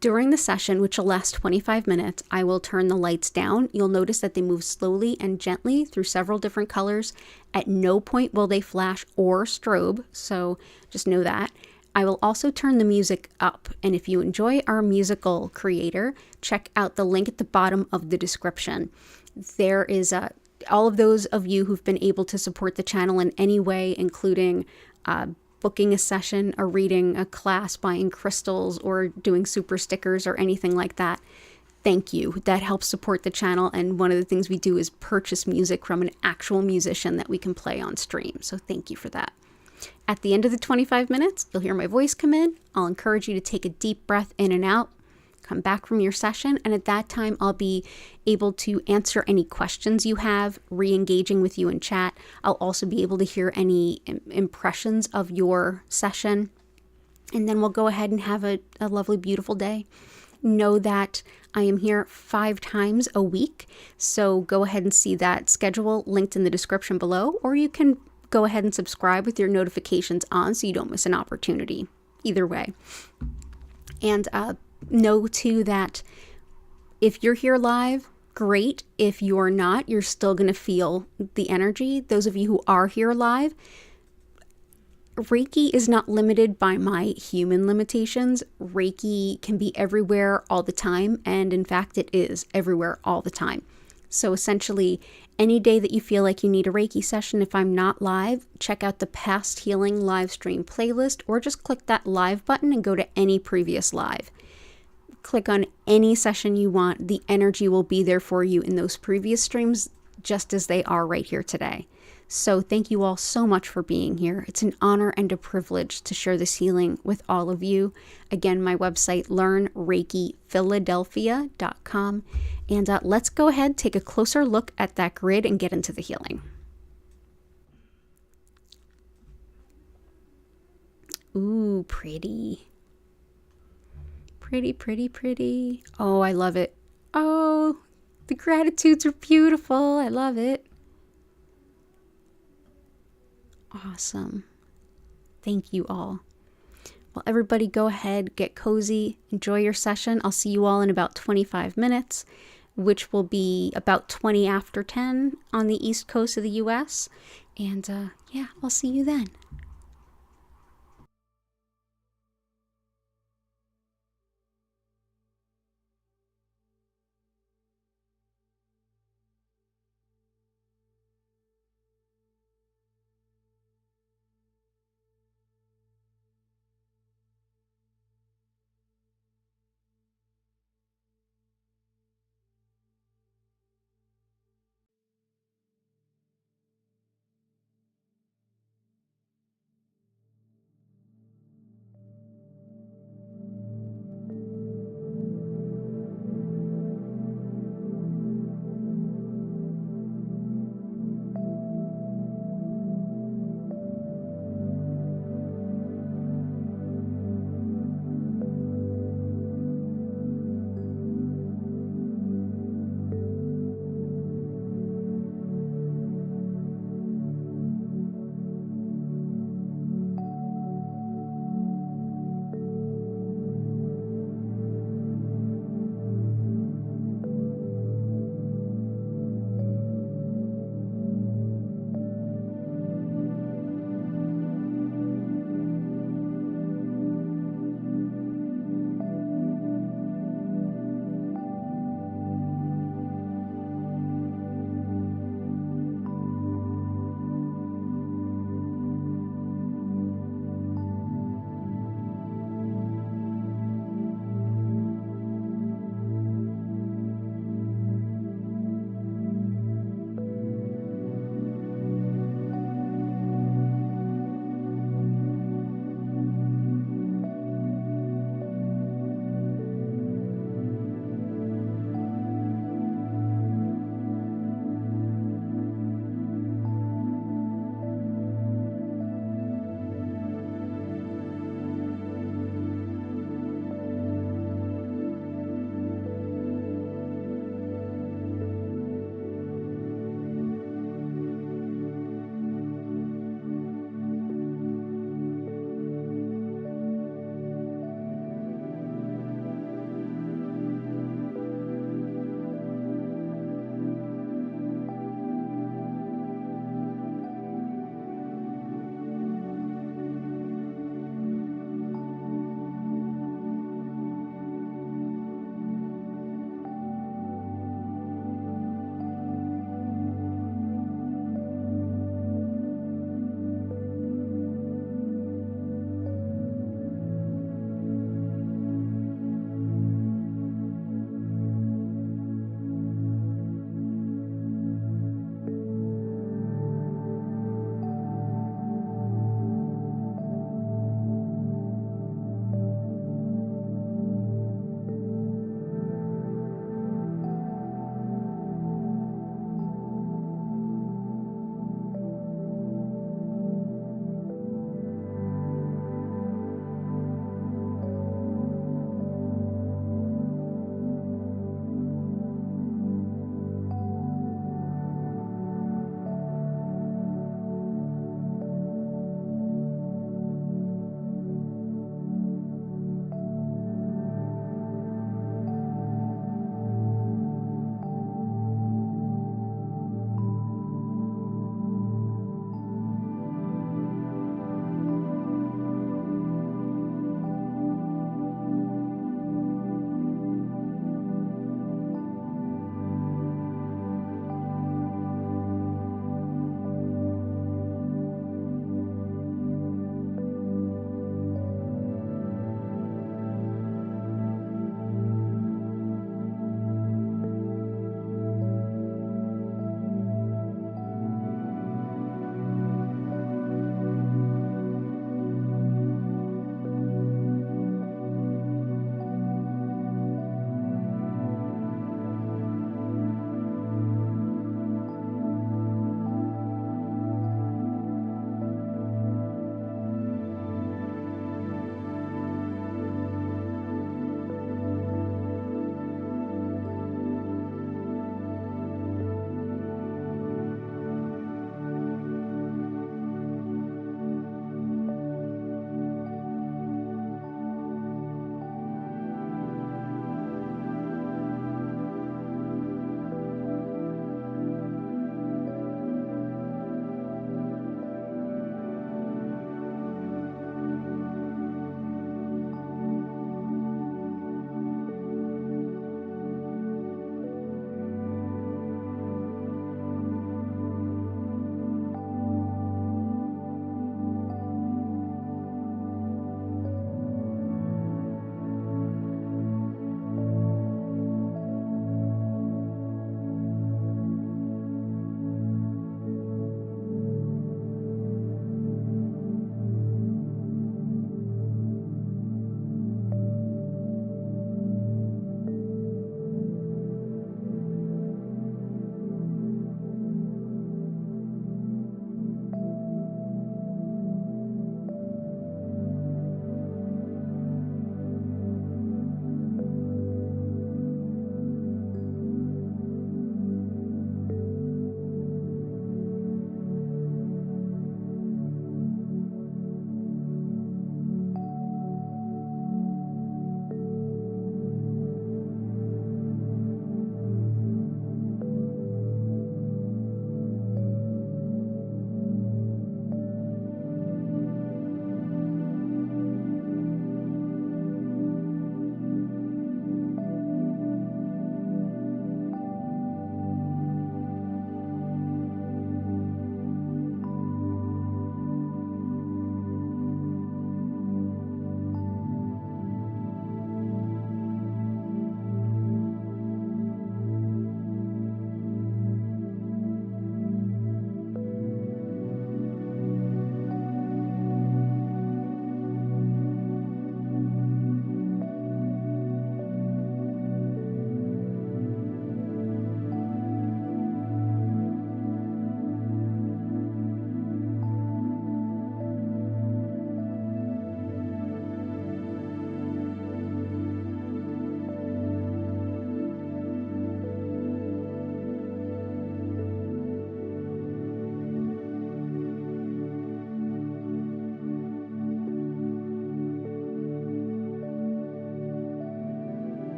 During the session, which will last 25 minutes, I will turn the lights down. You'll notice that they move slowly and gently through several different colors. At no point will they flash or strobe, so just know that. I will also turn the music up, and if you enjoy our musical creator, check out the link at the bottom of the description. There is all of those of you who've been able to support the channel in any way, including booking a session, a reading, a class, buying crystals, or doing super stickers or anything like that. Thank you. That helps support the channel, and one of the things we do is purchase music from an actual musician that we can play on stream. So thank you for that. At the end of the 25 minutes, you'll hear my voice come in. I'll encourage you to take a deep breath in and out. Come back from your session, and at that time I'll be able to answer any questions you have, re-engaging with you in chat. I'll also be able to hear any impressions of your session, and then we'll go ahead and have a lovely, beautiful day. Know that I am here 5 times a week, so go ahead and see that schedule linked in the description below, or you can go ahead and subscribe with your notifications on so you don't miss an opportunity. Either way. And know too that if you're here live, great. If you're not, you're still going to feel the energy. Those of you who are here live, Reiki is not limited by my human limitations. Reiki can be everywhere all the time, and in fact it is everywhere all the time. So essentially, any day that you feel like you need a Reiki session, if I'm not live, check out the past healing live stream playlist, or just click that live button and go to any previous live. Click on any session you want. The energy will be there for you in those previous streams, just as they are right here today. So thank you all so much for being here. It's an honor and a privilege to share this healing with all of you. Again, my website, learnreikiphiladelphia.com. And let's go ahead, take a closer look at that grid and get into the healing. Ooh, pretty. Pretty, pretty, pretty. Oh, I love it. Oh, the gratitudes are beautiful. I love it. Awesome. Thank you all. Well, everybody go ahead, get cozy, enjoy your session. I'll see you all in about 25 minutes, which will be about 20 after 10 on the East Coast of the US. And yeah, I'll see you then.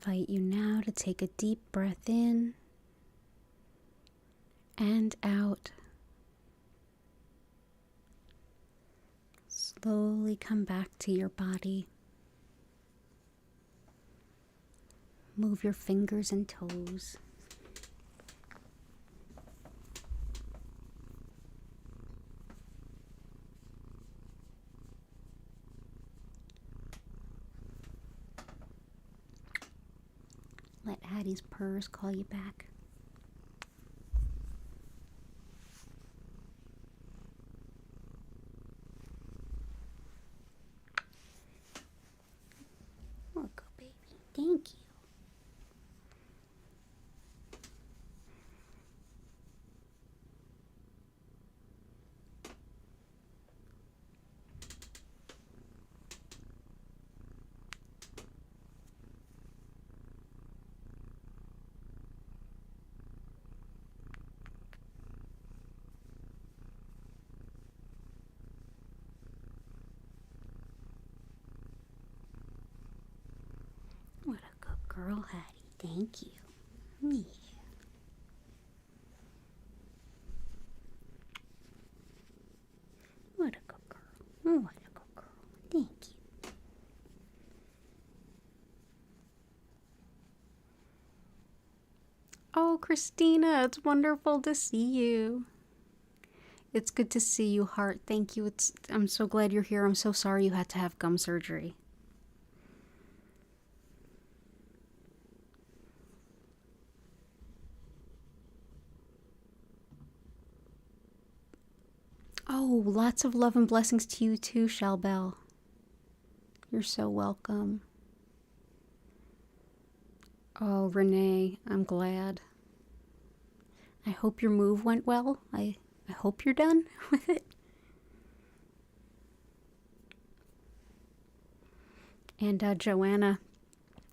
invite you now to take a deep breath in and out. Slowly come back to your body. Move your fingers and toes. Let Hattie's purrs call you back. Look, baby. Thank you. What a good girl, Hattie. Thank you. Yeah. What a good girl. What a good girl. Thank you. Oh, Christina, it's wonderful to see you. It's good to see you, Heart. Thank you. I'm so glad you're here. I'm so sorry you had to have gum surgery. Oh, lots of love and blessings to you too, Shellbell. You're so welcome. Oh, Renee, I'm glad. I hope your move went well. I hope you're done with it. And Joanna,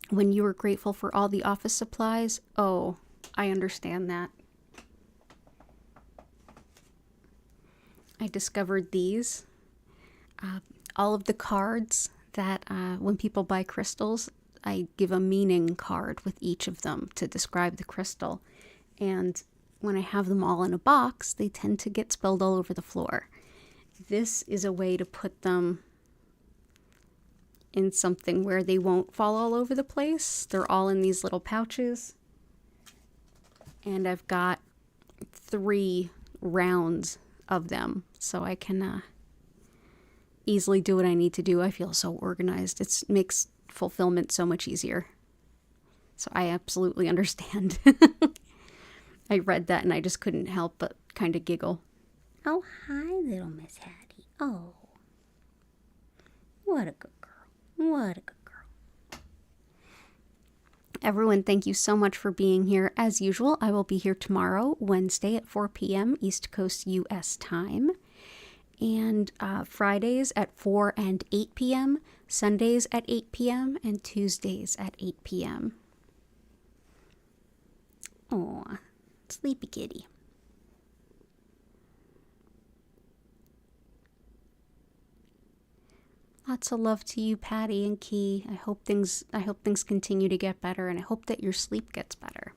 when you were grateful for all the office supplies, oh, I understand that. I discovered these. All of the cards that when people buy crystals, I give a meaning card with each of them to describe the crystal. And when I have them all in a box, they tend to get spilled all over the floor. This is a way to put them in something where they won't fall all over the place. They're all in these little pouches. And I've got 3 rounds of them, so I can easily do what I need to do. I feel so organized. It makes fulfillment so much easier. So I absolutely understand. I read that and I just couldn't help but kind of giggle. Oh, hi, little Miss Hattie. Oh, what a good girl. What a good girl. Everyone, thank you so much for being here. As usual, I will be here tomorrow, Wednesday at 4 p.m. East Coast U.S. time. And Fridays at 4 and 8 p.m., Sundays at 8 p.m., and Tuesdays at 8 p.m. Aw, sleepy kitty. Lots of love to you, Patty and Key. I hope things continue to get better, and I hope that your sleep gets better.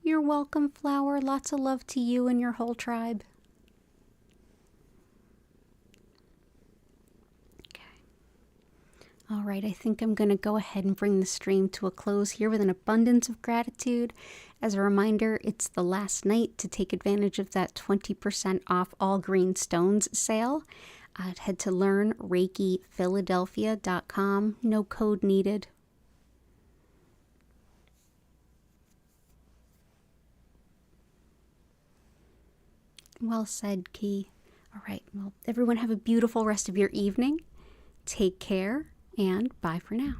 You're welcome, Flower. Lots of love to you and your whole tribe. All right, I think I'm going to go ahead and bring the stream to a close here with an abundance of gratitude. As a reminder, it's the last night to take advantage of that 20% off all green stones sale. Head to learnreikiphiladelphia.com. No code needed. Well said, Key. All right, well, everyone have a beautiful rest of your evening. Take care. And bye for now.